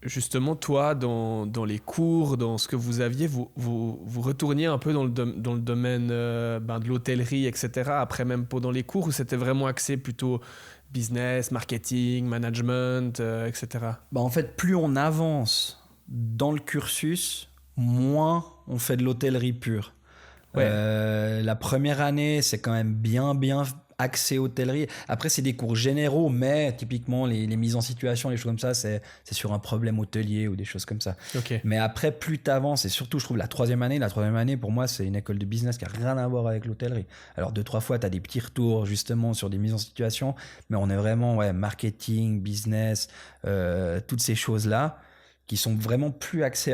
Speaker 1: justement, toi, dans les cours, dans ce que vous aviez, vous retourniez un peu dans le domaine de l'hôtellerie, etc. Après, même pendant les cours, où c'était vraiment axé plutôt business, marketing, management, etc.
Speaker 2: En fait, plus on avance dans le cursus, moins on fait de l'hôtellerie pure. Ouais. La première année, c'est quand même bien axé hôtellerie. Après, c'est des cours généraux, mais typiquement, les mises en situation, les choses comme ça, c'est sur un problème hôtelier ou des choses comme ça.
Speaker 1: Okay.
Speaker 2: Mais après, plus t'avances, et surtout, je trouve la troisième année, pour moi, c'est une école de business qui n'a rien à voir avec l'hôtellerie. Alors, 2-3 fois, tu as des petits retours, justement, sur des mises en situation, mais on est vraiment, marketing, business, toutes ces choses-là, qui sont vraiment plus axées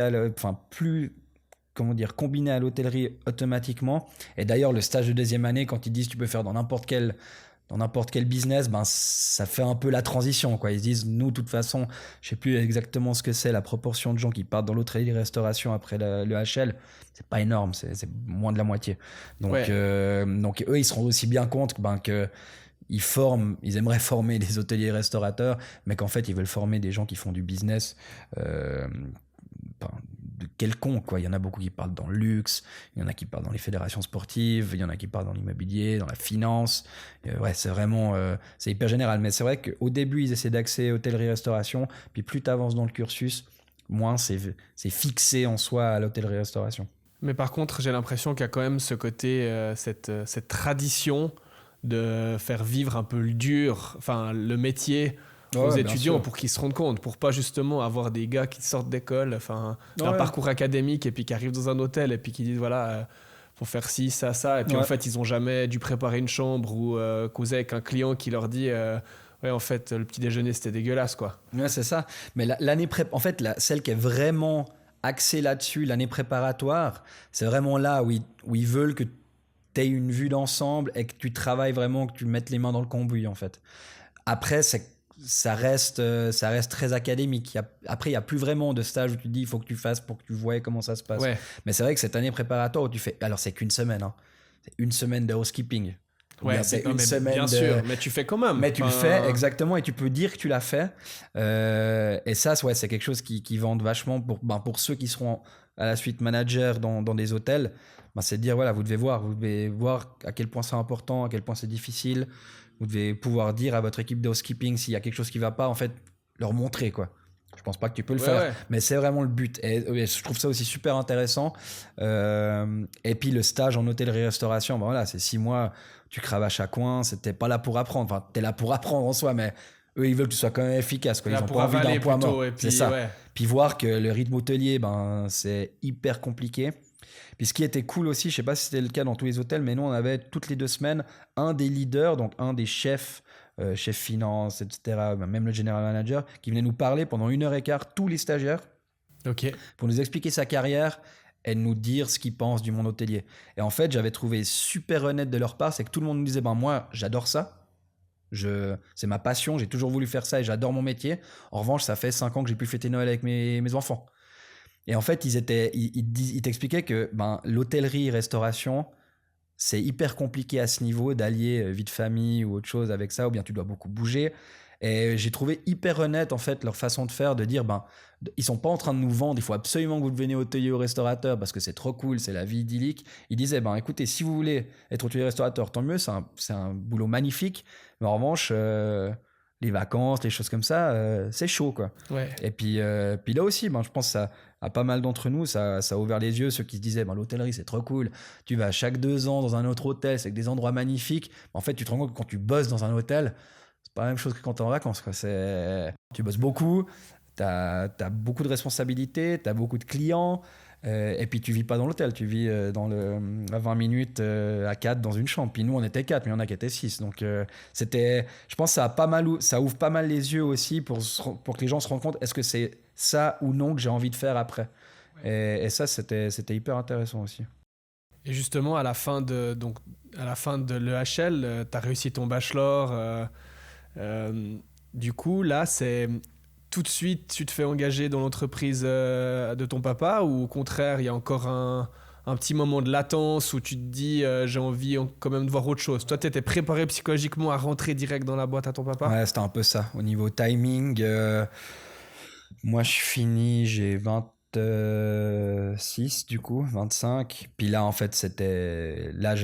Speaker 2: combiné à l'hôtellerie automatiquement. Et d'ailleurs, le stage de deuxième année, quand ils disent tu peux faire dans n'importe quel business, ça fait un peu la transition, quoi. Ils se disent, nous, de toute façon, je sais plus exactement ce que c'est, la proportion de gens qui partent dans l'hôtellerie-restauration après le HL, c'est pas énorme, c'est moins de la moitié. Donc, donc eux, ils se rendent aussi bien compte que ils aimeraient former des hôteliers restaurateurs, mais qu'en fait, ils veulent former des gens qui font du business de quelconque, quoi. Il y en a beaucoup qui parlent dans le luxe, il y en a qui parlent dans les fédérations sportives, il y en a qui parlent dans l'immobilier, dans la finance. C'est vraiment c'est hyper général, mais c'est vrai qu'au début ils essaient d'axer hôtellerie-restauration, puis plus tu avances dans le cursus, moins c'est fixé en soi à l'hôtellerie-restauration.
Speaker 1: Mais par contre, j'ai l'impression qu'il y a quand même ce côté, cette tradition de faire vivre un peu le métier aux étudiants, pour qu'ils se rendent compte, pour pas justement avoir des gars qui sortent d'école, d'un parcours académique, et puis qui arrivent dans un hôtel et puis qui disent voilà, faut faire ci, ça, et puis en fait ils ont jamais dû préparer une chambre ou causer avec un client qui leur dit en fait le petit déjeuner c'était dégueulasse, quoi.
Speaker 2: Ouais, c'est ça. Mais l'année en fait celle qui est vraiment axée là-dessus, l'année préparatoire, c'est vraiment là où ils veulent que tu aies une vue d'ensemble et que tu travailles vraiment, que tu mettes les mains dans le cambouis, en fait. Après, ça reste très académique. Après, il n'y a plus vraiment de stage où tu te dis il faut que tu fasses pour que tu vois comment ça se passe. Ouais. Mais c'est vrai que cette année préparatoire où tu fais... Alors, c'est qu'une semaine. Hein. C'est une semaine de housekeeping.
Speaker 1: Ouais, c'est une semaine bien sûr, mais tu fais quand même.
Speaker 2: Mais tu le fais, exactement, et tu peux dire que tu l'as fait. Et ça, c'est quelque chose qui vend vachement pour ceux qui seront à la suite managers dans des hôtels. C'est de dire, voilà, vous devez voir à quel point c'est important, à quel point c'est difficile. Vous devez pouvoir dire à votre équipe de housekeeping s'il y a quelque chose qui ne va pas. En fait, leur montrer, quoi. Je pense pas que tu peux le
Speaker 1: Ouais,
Speaker 2: faire,
Speaker 1: ouais.
Speaker 2: mais c'est vraiment le but. Et je trouve ça aussi super intéressant. Et puis le stage en hôtellerie-restauration, ben voilà, c'est 6 mois, tu cravaches à coin, c'était pas là pour apprendre. Enfin, t'es là pour apprendre en soi, mais eux, ils veulent que tu sois quand même efficace, quoi.
Speaker 1: Là,
Speaker 2: Ils ont
Speaker 1: pour
Speaker 2: pas envie d'un
Speaker 1: avaler
Speaker 2: poids mort.
Speaker 1: plutôt, et
Speaker 2: C'est
Speaker 1: puis,
Speaker 2: ça.
Speaker 1: ouais.
Speaker 2: Puis voir que le rythme hôtelier, ben, c'est hyper compliqué. Puis ce qui était cool aussi, je sais pas si c'était le cas dans tous les hôtels, mais nous, on avait toutes les 2 semaines un des leaders, donc un des chefs, chef finance, etc., même le general manager, qui venait nous parler pendant 1 heure et quart, tous les stagiaires,
Speaker 1: Ok.
Speaker 2: pour nous expliquer sa carrière et nous dire ce qu'il pense du monde hôtelier. Et en fait, j'avais trouvé super honnête de leur part, c'est que tout le monde nous disait, ben moi, j'adore ça. C'est ma passion, j'ai toujours voulu faire ça et j'adore mon métier. En revanche, ça fait 5 ans que j'ai pu fêter Noël avec mes enfants. Et en fait, ils t'expliquaient que ben, l'hôtellerie, restauration, c'est hyper compliqué à ce niveau d'allier vie de famille ou autre chose avec ça, ou bien tu dois beaucoup bouger. Et j'ai trouvé hyper honnête en fait leur façon de faire, de dire ben ils sont pas en train de nous vendre, il faut absolument que vous deveniez hôtelier ou restaurateur parce que c'est trop cool, c'est la vie idyllique. Ils disaient ben écoutez, si vous voulez être hôtelier restaurateur, tant mieux, c'est un boulot magnifique, mais en revanche les vacances, les choses comme ça, c'est chaud quoi.
Speaker 1: Ouais.
Speaker 2: Et puis là aussi, ben, je pense que ça, à pas mal d'entre nous, ça a ouvert les yeux, ceux qui se disaient ben, l'hôtellerie c'est trop cool, tu vas chaque 2 ans dans un autre hôtel, c'est que des endroits magnifiques. En fait, tu te rends compte que quand tu bosses dans un hôtel, c'est pas la même chose que quand tu es en vacances, quoi. Tu bosses beaucoup, tu as beaucoup de responsabilités, tu as beaucoup de clients, et puis tu vis pas dans l'hôtel, tu vis à 20 minutes à 4 dans une chambre. Puis nous, on était 4, mais il y en a qui étaient 6. Donc, je pense que ça ouvre pas mal les yeux aussi pour que les gens se rendent compte, est-ce que c'est ça ou non que j'ai envie de faire après. Et ça, c'était hyper intéressant aussi.
Speaker 1: Et justement, à la fin de l'EHL, tu as réussi ton bachelor. Du coup, là, c'est tout de suite, tu te fais engager dans l'entreprise de ton papa, ou au contraire, il y a encore un petit moment de latence où tu te dis j'ai envie quand même de voir autre chose. Toi, tu étais préparé psychologiquement à rentrer direct dans la boîte à ton papa?
Speaker 2: Ouais, c'était un peu ça. Au niveau timing, moi je finis, j'ai 26 du coup, 25. Puis là, en fait, c'était. Là,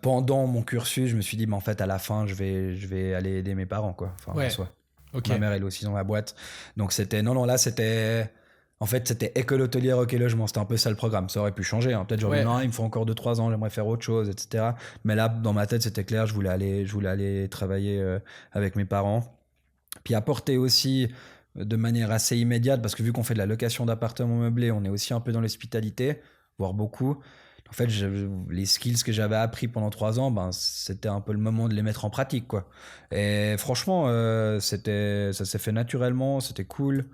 Speaker 2: pendant mon cursus, je me suis dit, mais en fait, à la fin, je vais aller aider mes parents, quoi. Enfin,
Speaker 1: Ouais.
Speaker 2: en soi.
Speaker 1: Ok.
Speaker 2: Ma mère, elle est aussi dans la boîte. Donc, c'était. Non, non, là, c'était. En fait, c'était école hôtelière, ok logement. C'était un peu ça le programme. Ça aurait pu changer, hein. Peut-être j'aurais dit,
Speaker 1: Ouais.
Speaker 2: non, il me faut encore 2-3 ans, j'aimerais faire autre chose, etc. Mais là, dans ma tête, c'était clair, je voulais aller travailler avec mes parents. Puis apporter aussi de manière assez immédiate, parce que vu qu'on fait de la location d'appartements meublés, on est aussi un peu dans l'hospitalité, voire beaucoup. En fait, les skills que j'avais appris pendant 3 ans, ben, c'était un peu le moment de les mettre en pratique, quoi. Et franchement, ça s'est fait naturellement, c'était cool.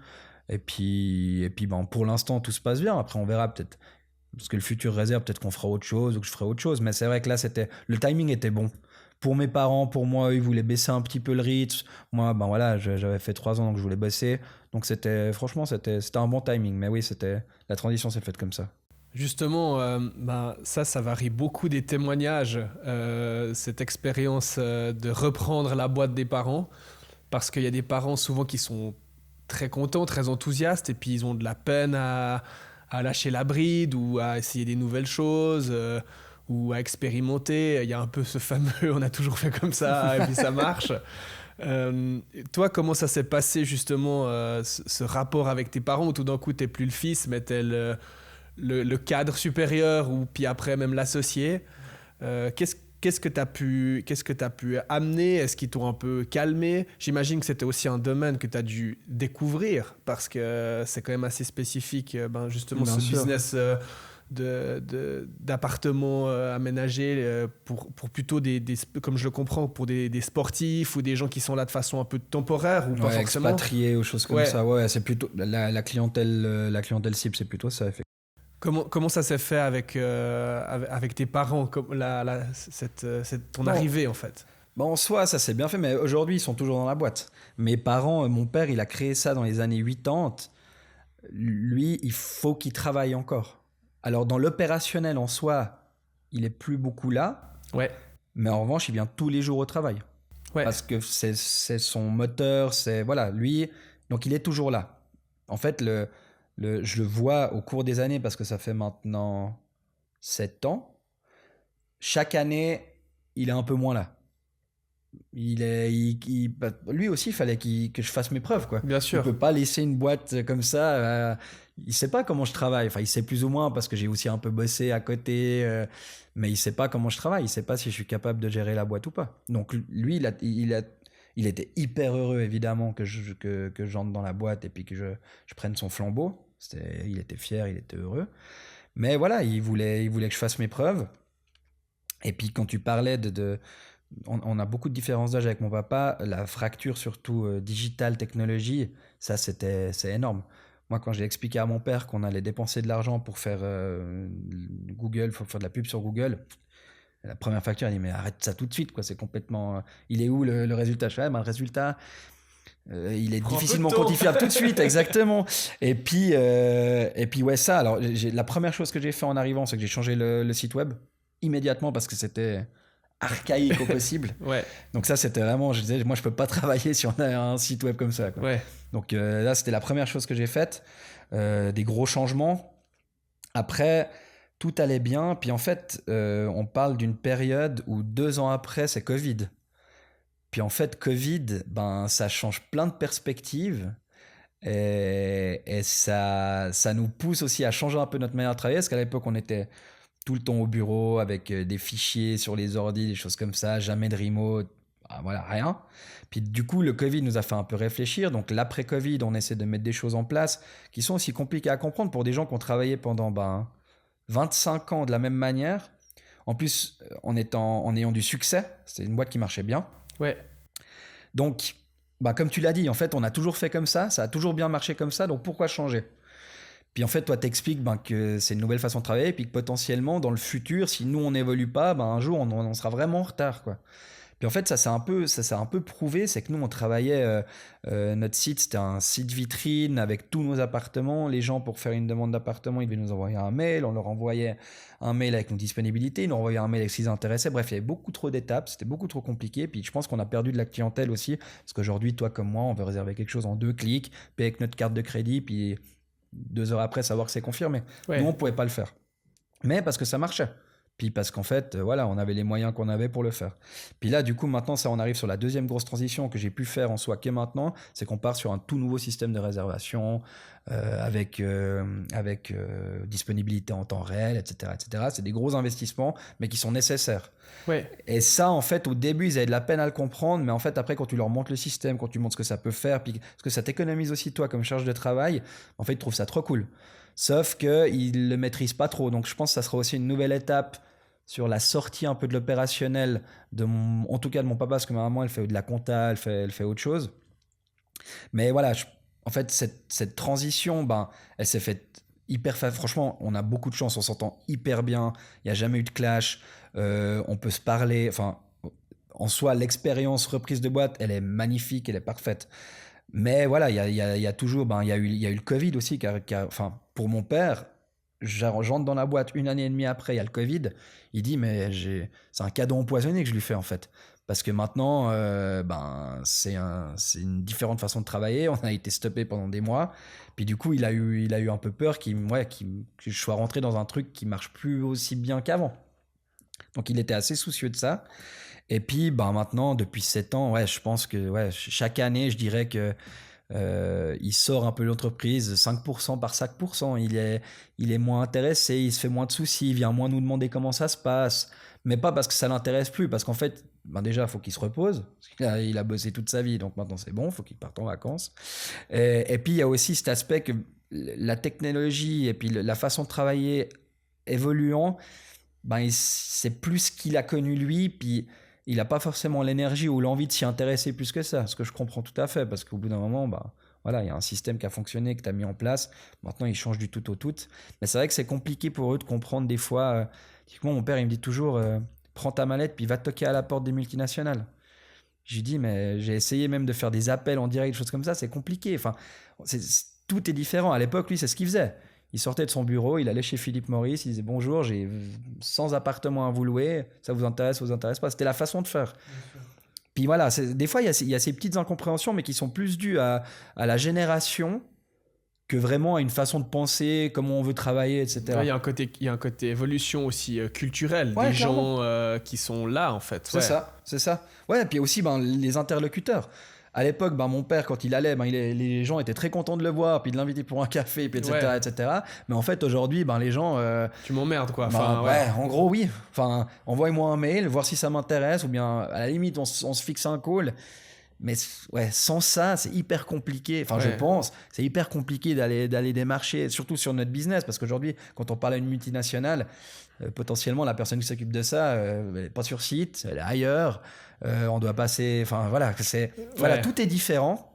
Speaker 2: Et puis ben, pour l'instant, tout se passe bien. Après, on verra peut-être, parce que le futur réserve, peut-être qu'on fera autre chose ou que je ferai autre chose. Mais c'est vrai que là, le timing était bon. Pour mes parents, pour moi, ils voulaient baisser un petit peu le rythme. Moi, ben voilà, j'avais fait 3 ans, donc je voulais bosser. Donc franchement, c'était un bon timing. Mais oui, la transition s'est faite comme ça.
Speaker 1: Justement, ça varie beaucoup des témoignages, cette expérience de reprendre la boîte des parents, parce qu'il y a des parents souvent qui sont très contents, très enthousiastes, et puis ils ont de la peine à lâcher la bride ou à essayer des nouvelles choses ou à expérimenter. Il y a un peu ce fameux on a toujours fait comme ça et puis ça marche. Toi, comment ça s'est passé justement ce rapport avec tes parents où tout d'un coup t'es plus le fils mais t'es le cadre supérieur ou puis après même l'associé? Qu'est-ce que tu as pu amener? Est-ce qu'ils t'ont un peu calmé? J'imagine que c'était aussi un domaine que tu as dû découvrir parce que c'est quand même assez spécifique, justement,
Speaker 2: Bien
Speaker 1: ce
Speaker 2: sûr.
Speaker 1: business d'appartements aménagés pour plutôt comme je le comprends, pour des sportifs ou des gens qui sont là de façon un peu temporaire ou pas
Speaker 2: Ouais,
Speaker 1: forcément.
Speaker 2: expatriés ou choses comme
Speaker 1: Ouais.
Speaker 2: ça. Ouais, c'est plutôt la clientèle cible, c'est plutôt ça, effectivement.
Speaker 1: Comment ça s'est fait avec tes parents, ton
Speaker 2: Bon.
Speaker 1: arrivée en fait?
Speaker 2: Bon, en soi, ça s'est bien fait, mais aujourd'hui, ils sont toujours dans la boîte. Mes parents, mon père, il a créé ça dans les années 80. Lui, il faut qu'il travaille encore. Alors, dans l'opérationnel en soi, il est plus beaucoup là,
Speaker 1: Ouais.
Speaker 2: mais en revanche, il vient tous les jours au travail.
Speaker 1: Ouais.
Speaker 2: Parce que c'est son moteur, voilà, lui, donc il est toujours là. En fait, je le vois au cours des années, parce que ça fait maintenant 7 ans. Chaque année, il est un peu moins là. lui aussi, il fallait que je fasse mes preuves, quoi.
Speaker 1: Bien sûr.
Speaker 2: On peut pas laisser une boîte comme ça. Il sait pas comment je travaille. Enfin, il sait plus ou moins parce que j'ai aussi un peu bossé à côté, mais il sait pas comment je travaille. Il sait pas si je suis capable de gérer la boîte ou pas. Donc lui, il était hyper heureux évidemment que j'entre dans la boîte et puis que je prenne son flambeau. Il était fier, il était heureux. Mais voilà, il voulait que je fasse mes preuves. Et puis quand tu parlais on a beaucoup de différences d'âge avec mon papa. La fracture, surtout digitale, technologie, c'est énorme. Moi, quand j'ai expliqué à mon père qu'on allait dépenser de l'argent pour faire Google, faut faire de la pub sur Google, la première facture, il dit mais arrête ça tout de suite, quoi. C'est complètement. Il est où le résultat? Je fais, le résultat, il est difficilement quantifiable tout de suite, exactement. Et puis ouais, ça. Alors, la première chose que j'ai fait en arrivant, c'est que j'ai changé le site web immédiatement parce que c'était archaïque au possible.
Speaker 1: Ouais.
Speaker 2: Donc ça, c'était vraiment, je disais, moi, je peux pas travailler sur un site web comme ça, quoi.
Speaker 1: Ouais.
Speaker 2: Donc là, c'était la première chose que j'ai faite. Des gros changements. Après, tout allait bien. Puis en fait, on parle d'une période où 2 ans après, c'est Covid. Puis en fait, Covid, ça change plein de perspectives. Et ça nous pousse aussi à changer un peu notre manière de travailler. Parce qu'à l'époque, on était tout le temps au bureau avec des fichiers sur les ordi, des choses comme ça, jamais de remote, voilà, rien. Puis du coup, le Covid nous a fait un peu réfléchir. Donc l'après-Covid, on essaie de mettre des choses en place qui sont aussi compliquées à comprendre pour des gens qui ont travaillé pendant 25 ans de la même manière. En plus, en ayant du succès, c'était une boîte qui marchait bien.
Speaker 1: Ouais.
Speaker 2: Donc, comme tu l'as dit, en fait, on a toujours fait comme ça a toujours bien marché comme ça, donc pourquoi changer? Puis en fait, toi, t'expliques que c'est une nouvelle façon de travailler, et puis que potentiellement, dans le futur, si nous, on n'évolue pas, un jour, on sera vraiment en retard, quoi. Puis en fait, ça s'est un peu prouvé, c'est que nous, on travaillait, notre site, c'était un site vitrine avec tous nos appartements. Les gens, pour faire une demande d'appartement, ils devaient nous envoyer un mail, on leur envoyait un mail avec nos disponibilités, ils nous envoyaient un mail avec ce qui les intéressait. Bref, il y avait beaucoup trop d'étapes, c'était beaucoup trop compliqué. Puis je pense qu'on a perdu de la clientèle aussi, parce qu'aujourd'hui, toi comme moi, on veut réserver quelque chose en 2 clics, payer avec notre carte de crédit, puis 2 heures après, savoir que c'est confirmé.
Speaker 1: Ouais.
Speaker 2: Nous, on ne pouvait pas le faire. Mais parce que ça marchait. Puis parce qu'en fait, voilà, on avait les moyens qu'on avait pour le faire. Puis là, du coup, maintenant, ça, on arrive sur la deuxième grosse transition que j'ai pu faire en soi que maintenant, c'est qu'on part sur un tout nouveau système de réservation avec disponibilité en temps réel, etc., etc. C'est des gros investissements, mais qui sont nécessaires.
Speaker 1: Ouais.
Speaker 2: Et ça, en fait, au début, ils avaient de la peine à le comprendre, mais en fait, après, quand tu leur montres le système, quand tu montres ce que ça peut faire, puis ce que ça t'économise aussi, toi, comme charge de travail, en fait, ils trouvent ça trop cool. Sauf qu'ils ne le maîtrisent pas trop. Donc, je pense que ça sera aussi une nouvelle étape sur la sortie un peu de l'opérationnel, en tout cas de mon papa, parce que ma maman, elle fait de la compta, elle fait autre chose. Mais voilà, en fait, cette transition, elle s'est faite hyper franchement, on a beaucoup de chance, on s'entend hyper bien, il n'y a jamais eu de clash, on peut se parler, enfin, en soi, l'expérience reprise de boîte, elle est magnifique, elle est parfaite. Mais voilà, il y a toujours, il y a eu le Covid aussi, enfin, pour mon père, j'entre dans la boîte 1 année et demie après, il y a le Covid, il dit, mais c'est un cadeau empoisonné que je lui fais en fait. Parce que maintenant, c'est une différente façon de travailler, on a été stoppé pendant des mois, puis du coup, il a eu un peu peur que je sois rentré dans un truc qui marche plus aussi bien qu'avant. Donc il était assez soucieux de ça. Et puis maintenant, depuis 7 ans, je pense que chaque année, je dirais que il sort un peu de l'entreprise 5% par 5%. Il est moins intéressé, il se fait moins de soucis, il vient moins nous demander comment ça se passe. Mais pas parce que ça l'intéresse plus, parce qu'en fait, déjà, il faut qu'il se repose. Parce qu'il a bossé toute sa vie, donc maintenant c'est bon, il faut qu'il parte en vacances. Et puis il y a aussi cet aspect que la technologie et puis la façon de travailler évoluant, c'est plus ce qu'il a connu lui, puis il n'a pas forcément l'énergie ou l'envie de s'y intéresser plus que ça, ce que je comprends tout à fait, parce qu'au bout d'un moment, voilà, il y a un système qui a fonctionné, que tu as mis en place, maintenant il change du tout au tout. Mais c'est vrai que c'est compliqué pour eux de comprendre des fois. Typiquement, mon père, il me dit toujours, prends ta mallette, puis va toquer à la porte des multinationales. Je lui dis, mais j'ai essayé même de faire des appels en direct, des choses comme ça, c'est compliqué. Enfin, tout est différent. À l'époque, lui, c'est ce qu'il faisait. Il sortait de son bureau, il allait chez Philippe Maurice, il disait bonjour, j'ai 100 appartements à vous louer, ça vous intéresse, ça vous intéresse pas. C'était la façon de faire. Puis voilà, des fois il y a ces petites incompréhensions, mais qui sont plus dues à la génération que vraiment à une façon de penser, comment on veut travailler, etc.
Speaker 1: Ouais, il y a un côté évolution aussi culturelle
Speaker 2: Ouais,
Speaker 1: des
Speaker 2: clairement.
Speaker 1: gens qui sont là, en fait.
Speaker 2: C'est
Speaker 1: Ouais.
Speaker 2: ça, c'est ça. Ouais, et puis aussi les interlocuteurs. À l'époque, mon père, quand il allait, les gens étaient très contents de le voir, puis de l'inviter pour un café, puis etc.,
Speaker 1: Ouais.
Speaker 2: etc. Mais en fait, aujourd'hui, les gens,
Speaker 1: Tu m'emmerdes, quoi. Enfin, ouais.
Speaker 2: ouais, en gros, oui. Enfin, envoie-moi un mail, voir si ça m'intéresse, ou bien à la limite, on se fixe un call. Mais ouais, sans ça, c'est hyper compliqué. Enfin, je
Speaker 1: Ouais.
Speaker 2: pense, c'est hyper compliqué d'aller démarcher, surtout sur notre business, parce qu'aujourd'hui, quand on parle à une multinationale, potentiellement, la personne qui s'occupe de ça, elle n'est pas sur site, elle est ailleurs. On doit passer. Enfin, voilà, voilà,
Speaker 1: Ouais.
Speaker 2: tout est différent.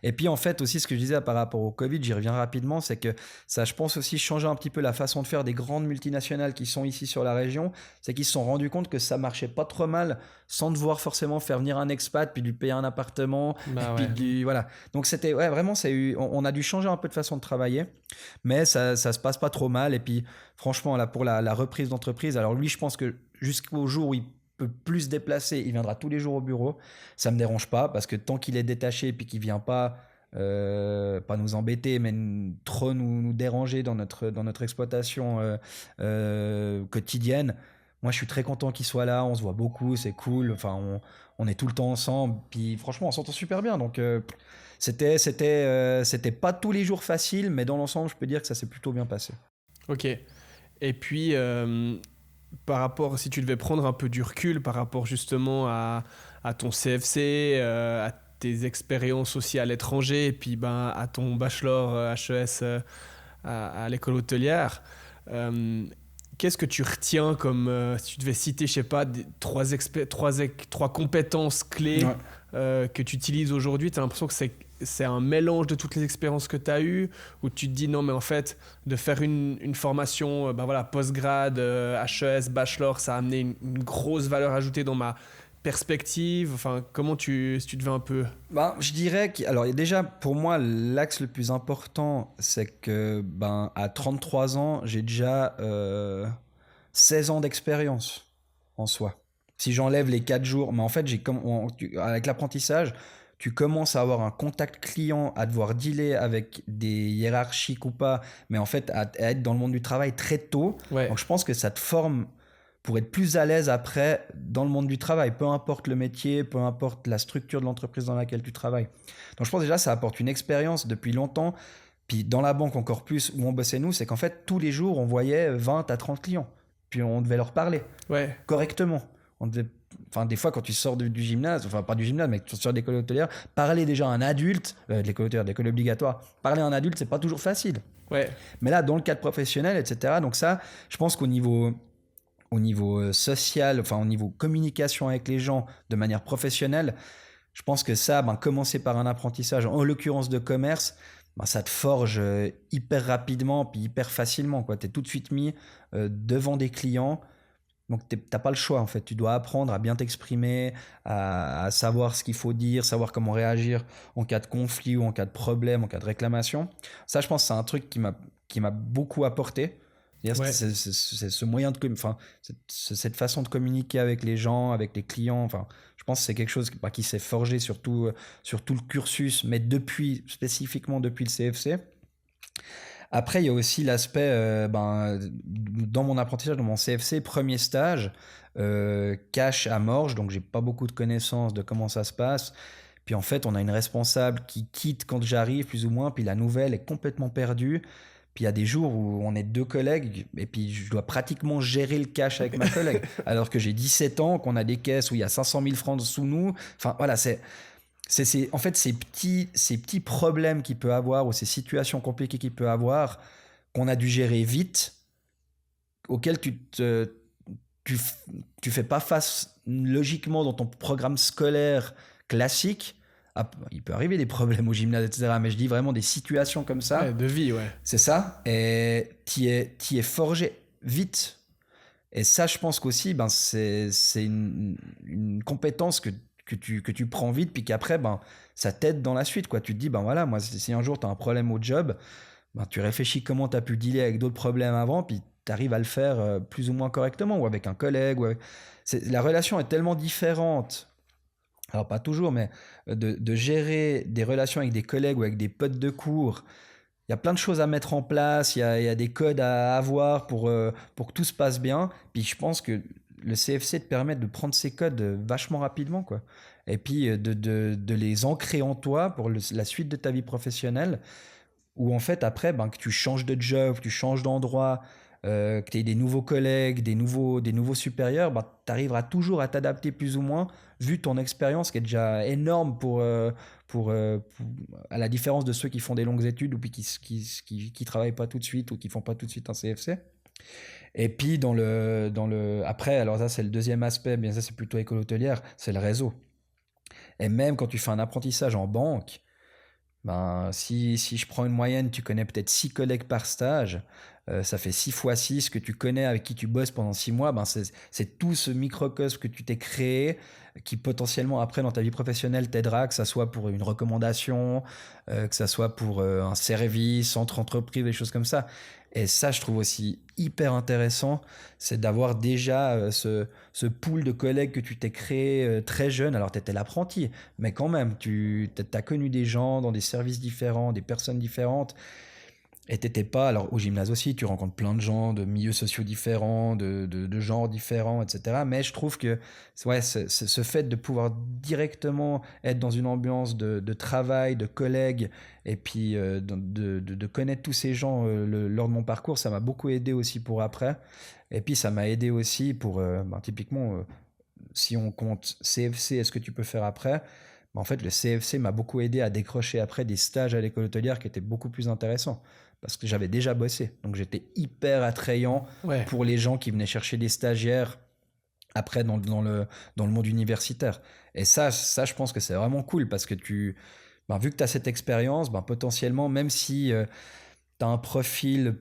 Speaker 2: Et puis en fait aussi ce que je disais par rapport au Covid, j'y reviens rapidement, c'est que ça je pense aussi changer un petit peu la façon de faire des grandes multinationales qui sont ici sur la région, c'est qu'ils se sont rendus compte que ça marchait pas trop mal sans devoir forcément faire venir un expat puis lui payer un appartement
Speaker 1: Bah
Speaker 2: et
Speaker 1: ouais.
Speaker 2: puis voilà. Donc c'était ouais, vraiment on a dû changer un peu de façon de travailler, mais ça se passe pas trop mal et puis franchement là pour la reprise d'entreprise, alors lui je pense que jusqu'au jour où il peut plus se déplacer, il viendra tous les jours au bureau. Ça me dérange pas parce que tant qu'il est détaché et puis qu'il vient pas nous embêter, mais trop nous déranger dans notre exploitation quotidienne. Moi, je suis très content qu'il soit là. On se voit beaucoup, c'est cool. Enfin, on est tout le temps ensemble. Puis, franchement, on s'entend super bien. Donc, c'était pas tous les jours facile, mais dans l'ensemble, je peux dire que ça s'est plutôt bien passé.
Speaker 1: Ok. Et puis, par rapport, si tu devais prendre un peu du recul par rapport justement à ton CFC, à tes expériences aussi à l'étranger, et puis à ton bachelor HES à l'école hôtelière, euh, qu'est-ce que tu retiens comme, si tu devais citer, je sais pas, trois compétences clés
Speaker 2: Ouais.
Speaker 1: que tu utilises aujourd'hui? Tu as l'impression que c'est un mélange de toutes les expériences que tu as eues, où tu te dis non, mais en fait, de faire une formation voilà, post-grad, HES, bachelor, ça a amené une grosse valeur ajoutée dans ma perspective. Enfin, si tu devais un peu.
Speaker 2: Je dirais que, alors déjà pour moi l'axe le plus important c'est que à 33 ans j'ai déjà 16 ans d'expérience en soi. Si j'enlève les 4 jours, mais en fait avec l'apprentissage tu commences à avoir un contact client, à devoir dealer avec des hiérarchiques ou pas, mais en fait à être dans le monde du travail très tôt.
Speaker 1: Ouais,
Speaker 2: Donc je pense que ça te forme pour être plus à l'aise après dans le monde du travail, peu importe le métier, peu importe la structure de l'entreprise dans laquelle tu travailles. Donc je pense déjà ça apporte une expérience depuis longtemps, puis dans la banque encore plus où on bossait nous, c'est qu'en fait tous les jours on voyait 20 à 30 clients, puis on devait leur parler
Speaker 1: ouais,
Speaker 2: correctement. Enfin, des fois, quand tu sors du gymnase, enfin, pas du gymnase, mais que tu sors de l'école hôtelière, parler déjà à un adulte, de l'école hôtelière, de l'école obligatoire, parler à un adulte, c'est pas toujours facile.
Speaker 1: ouais,
Speaker 2: Mais là, dans le cadre professionnel, etc., donc ça, je pense au niveau social, enfin au niveau communication avec les gens de manière professionnelle, je pense que ça, commencer par un apprentissage, en l'occurrence de commerce, ça te forge hyper rapidement puis hyper facilement. Tu es tout de suite mis devant des clients. Donc t'as pas le choix en fait. Tu dois apprendre à bien t'exprimer, à savoir ce qu'il faut dire, savoir comment réagir en cas de conflit ou en cas de problème, en cas de réclamation. Ça, je pense que c'est un truc qui m'a beaucoup apporté. C'est-à-dire,
Speaker 1: ouais.
Speaker 2: c'est ce moyen enfin, cette façon de communiquer avec les gens, avec les clients. Enfin, je pense que c'est quelque chose qui s'est forgé sur tout le cursus, mais spécifiquement depuis le CFC. Après, il y a aussi l'aspect, dans mon apprentissage, dans mon CFC, premier stage, cash à Morges, donc j'ai pas beaucoup de connaissances de comment ça se passe. Puis en fait, on a une responsable qui quitte quand j'arrive, plus ou moins, puis la nouvelle est complètement perdue. Puis il y a des jours où on est deux collègues, et puis je dois pratiquement gérer le cash avec ma collègue, alors que j'ai 17 ans, qu'on a des caisses où il y a 500 000 francs sous nous. Enfin voilà, en fait ces petits problèmes qu'il peut avoir ou ces situations compliquées qu'il peut avoir qu'on a dû gérer vite, auxquelles tu, tu fais pas face logiquement dans ton programme scolaire classique. Ah, il peut arriver des problèmes au gymnase, etc. Mais je dis vraiment des situations comme
Speaker 1: Ouais,
Speaker 2: ça.
Speaker 1: de vie, ouais.
Speaker 2: C'est ça. Et t'y es forgé vite. Et ça, je pense qu'aussi, c'est une compétence que tu prends vite, puis qu'après, ça t'aide dans la suite, quoi. Tu te dis, voilà, moi, si un jour tu as un problème au job, tu réfléchis comment tu as pu dealer avec d'autres problèmes avant, puis tu arrives à le faire plus ou moins correctement, ou avec un collègue. La relation est tellement différente. Alors, pas toujours, mais de gérer des relations avec des collègues ou avec des potes de cours il y a plein de choses à mettre en place, il y a des codes à avoir pour que tout se passe bien. Puis je pense que le CFC te permet de prendre ces codes vachement rapidement, quoi. Et puis de les ancrer en toi pour la suite de ta vie professionnelle, où en fait après, ben, que tu changes de job, que tu changes d'endroit, que tu aies des nouveaux collègues, des nouveaux supérieurs, ben, tu arriveras toujours à t'adapter plus ou moins, vu ton expérience qui est déjà énorme à la différence de ceux qui font des longues études ou puis qui travaillent pas tout de suite ou qui font pas tout de suite un CFC. Et puis après, alors ça c'est le deuxième aspect, bien ça c'est plutôt école hôtelière, c'est le réseau. Et même quand tu fais un apprentissage en banque, ben, si je prends une moyenne, tu connais peut-être 6 collègues par stage, ça fait 6 fois 6 que tu connais, avec qui tu bosses pendant 6 mois, ben c'est tout ce microcosme que tu t'es créé qui potentiellement après dans ta vie professionnelle t'aidera, que ça soit pour une recommandation, que ça soit pour un service, entre entreprises, des choses comme ça. Et ça, je trouve aussi hyper intéressant, c'est d'avoir déjà ce pool de collègues que tu t'es créé très jeune. Alors, tu étais l'apprenti, mais quand même, tu as connu des gens dans des services différents, des personnes différentes. Et t'étais pas, alors au gymnase aussi, tu rencontres plein de gens de milieux sociaux différents, de genres différents, etc. Mais je trouve que ouais, ce fait de pouvoir directement être dans une ambiance de travail, de collègues, et puis de connaître tous ces gens lors de mon parcours, ça m'a beaucoup aidé aussi pour après. Et puis ça m'a aidé aussi pour, ben, typiquement, si on compte CFC, est-ce que tu peux faire après? Ben, en fait, le CFC m'a beaucoup aidé à décrocher après des stages à l'école hôtelière qui étaient beaucoup plus intéressants parce que j'avais déjà bossé. Donc j'étais hyper attrayant
Speaker 1: Ouais.
Speaker 2: pour les gens qui venaient chercher des stagiaires après dans le monde universitaire. Et ça, je pense que c'est vraiment cool parce que ben, vu que tu as cette expérience, ben, potentiellement, même si tu as un profil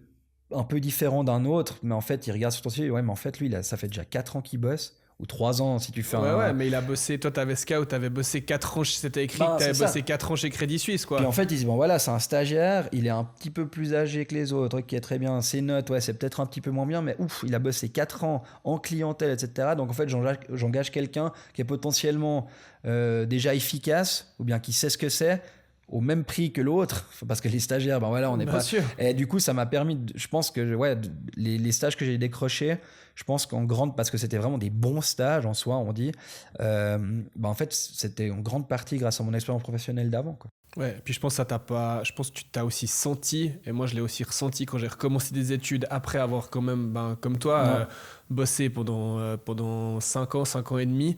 Speaker 2: un peu différent d'un autre, mais en fait, il regarde sur ton CV, ouais, mais en fait, lui, ça fait déjà 4 ans qu'il bosse, ou 3 ans si tu fais
Speaker 1: Ouais, mais il a bossé. Toi, t'avais Scout, t'avais bossé 4 ans. C'était écrit
Speaker 2: Ben,
Speaker 1: que t'avais
Speaker 2: c'est ça.
Speaker 1: bossé 4 ans chez Crédit Suisse, quoi.
Speaker 2: Puis en fait, ils disent, bon voilà, c'est un stagiaire, il est un petit peu plus âgé que les autres, qui est très bien, ses notes, ouais, c'est peut-être un petit peu moins bien, mais ouf, il a bossé 4 ans en clientèle, etc. Donc en fait, j'engage quelqu'un qui est potentiellement déjà efficace, ou bien qui sait ce que c'est, au même prix que l'autre, parce que les stagiaires, ben voilà, on n'est
Speaker 1: Bien
Speaker 2: pas...
Speaker 1: sûr.
Speaker 2: Et du coup, ça m'a permis, je pense que ouais, les stages que j'ai décrochés, je pense qu'en grande, parce que c'était vraiment des bons stages en soi, on dit, ben en fait, c'était en grande partie grâce à mon expérience professionnelle d'avant, quoi.
Speaker 1: Ouais, et puis je pense que ça t'a pas. Je pense que tu t'as aussi senti, et moi je l'ai aussi ressenti quand j'ai recommencé des études après avoir quand même, ben, comme toi,
Speaker 2: Ouais.
Speaker 1: bossé pendant 5 ans et demi.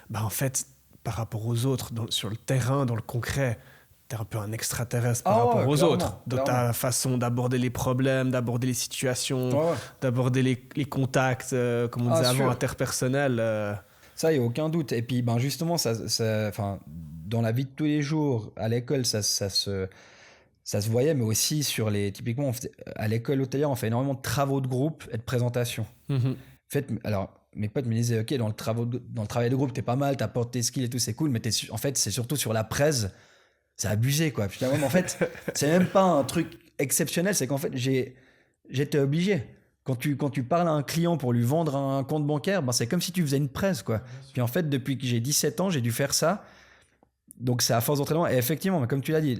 Speaker 1: Ben, en fait, par rapport aux autres, sur le terrain, dans le concret, t'es un peu un extraterrestre par
Speaker 2: Ah
Speaker 1: rapport
Speaker 2: ouais,
Speaker 1: aux autres.
Speaker 2: clairement,
Speaker 1: Dans
Speaker 2: clairement.
Speaker 1: ta façon d'aborder les problèmes, d'aborder les situations,
Speaker 2: Ouais, ouais.
Speaker 1: d'aborder les contacts, comme on
Speaker 2: Ah,
Speaker 1: disait avant,
Speaker 2: sûr.
Speaker 1: interpersonnels.
Speaker 2: Ça, il n'y a aucun doute. Et puis, ben, justement, enfin, dans la vie de tous les jours, à l'école, ça se voyait, mais aussi typiquement, à l'école hôtelière, on fait énormément de travaux de groupe et de présentation.
Speaker 1: Mhm.
Speaker 2: En fait, alors, mes potes me disaient, OK, dans le travail de groupe, t'es pas mal, t'apportes tes skills et tout, c'est cool, mais en fait, c'est surtout sur la presse, c'est abusé, quoi. Putain, ouais, mais en fait, c'est même pas un truc exceptionnel, c'est qu'en fait, j'étais obligé. Quand tu parles à un client pour lui vendre un compte bancaire, ben c'est comme si tu faisais une presse, quoi. Puis en fait, depuis que j'ai 17 ans, j'ai dû faire ça. Donc c'est à force d'entraînement. Et effectivement, comme tu l'as dit,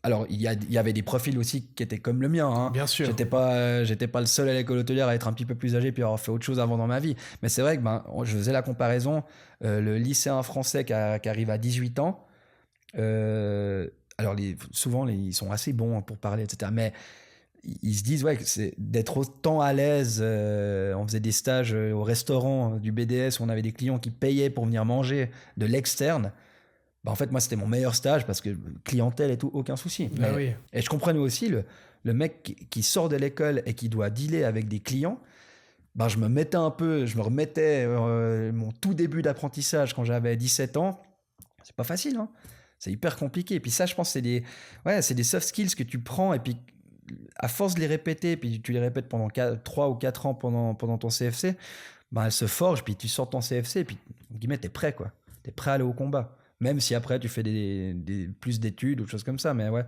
Speaker 2: alors il y avait des profils aussi qui étaient comme le mien, hein.
Speaker 1: Bien sûr.
Speaker 2: J'étais pas le seul à l'école hôtelière à être un petit peu plus âgé puis avoir fait autre chose avant dans ma vie. Mais c'est vrai que ben, je faisais la comparaison. Le lycéen français qui arrive à 18 ans, alors souvent ils sont assez bons, hein, pour parler, etc. Mais ils se disent, ouais, que c'est d'être autant à l'aise. On faisait des stages au restaurant du BDS où on avait des clients qui payaient pour venir manger de l'externe. Bah, en fait, moi, c'était mon meilleur stage parce que clientèle et tout, aucun souci.
Speaker 1: Ah oui.
Speaker 2: Et je comprenais aussi le mec qui sort de l'école et qui doit dealer avec des clients. Ben, je me remettais mon tout début d'apprentissage quand j'avais 17 ans. C'est pas facile, hein. C'est hyper compliqué. Et puis ça, je pense, c'est des soft skills que tu prends et puis à force de les répéter, puis tu les répètes pendant 3 ou 4 ans pendant ton CFC, ben elles se forgent, puis tu sors ton CFC, et puis, en guillemets, t'es prêt, quoi. T'es prêt à aller au combat. Même si après, tu fais plus d'études ou des choses comme ça. Mais ouais,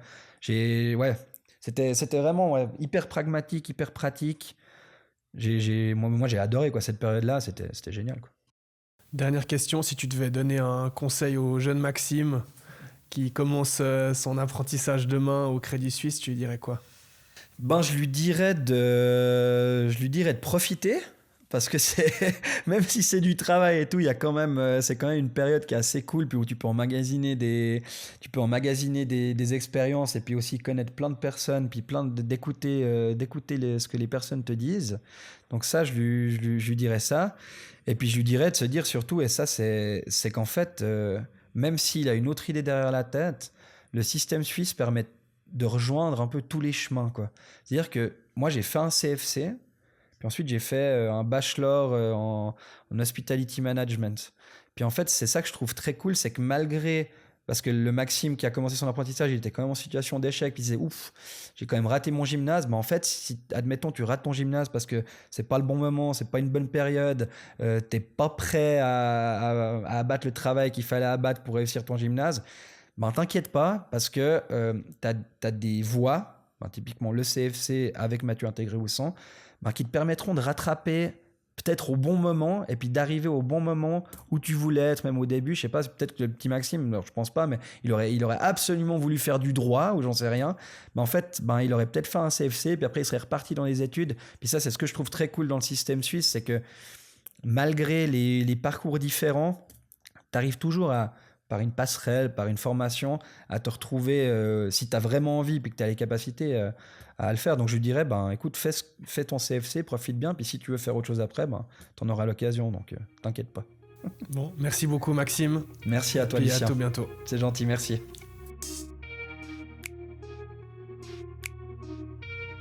Speaker 2: ouais, c'était vraiment, ouais, hyper pragmatique, hyper pratique. Moi, j'ai adoré, quoi, cette période-là. C'était génial, quoi.
Speaker 1: Dernière question, si tu devais donner un conseil au jeune Maxime qui commence son apprentissage demain au Crédit Suisse, tu lui dirais quoi?
Speaker 2: Ben, je lui dirais de profiter. Parce que même si c'est du travail et tout, il y a quand même, c'est quand même une période qui est assez cool, puis où tu peux emmagasiner des expériences et puis aussi connaître plein de personnes, puis d'écouter, ce que les personnes te disent. Donc ça, je lui dirais ça. Et puis je lui dirais de se dire surtout, et ça c'est qu'en fait, même s'il a une autre idée derrière la tête, le système suisse permet de rejoindre un peu tous les chemins, quoi. C'est-à-dire que moi j'ai fait un CFC. Puis ensuite, j'ai fait un bachelor en hospitality management. Puis en fait, c'est ça que je trouve très cool, c'est que malgré... Parce que le Maxime qui a commencé son apprentissage, il était quand même en situation d'échec. Puis il disait, ouf, j'ai quand même raté mon gymnase. Mais en fait, si, admettons, tu rates ton gymnase parce que c'est pas le bon moment, c'est pas une bonne période, t'es pas prêt à abattre le travail qu'il fallait abattre pour réussir ton gymnase, ben t'inquiète pas parce que t'as des voies, ben, typiquement le CFC avec Mathieu Intégré ou sans, ben, qui te permettront de rattraper peut-être au bon moment et puis d'arriver au bon moment où tu voulais être, même au début. Je sais pas, peut-être que le petit Maxime, alors je pense pas, mais il aurait absolument voulu faire du droit ou j'en sais rien. Mais en fait, ben, il aurait peut-être fait un CFC, puis après il serait reparti dans les études. Puis ça, c'est ce que je trouve très cool dans le système suisse, c'est que malgré les parcours différents, tu arrives toujours par une passerelle, par une formation, à te retrouver, si tu as vraiment envie et que tu as les capacités à le faire. Donc je lui dirais, ben, écoute, fais ton CFC, profite bien, puis si tu veux faire autre chose après, ben, tu en auras l'occasion, donc t'inquiète pas.
Speaker 1: Bon, merci beaucoup Maxime.
Speaker 2: Merci à toi,
Speaker 1: et
Speaker 2: Lucien.
Speaker 1: à tout bientôt.
Speaker 2: C'est gentil, merci.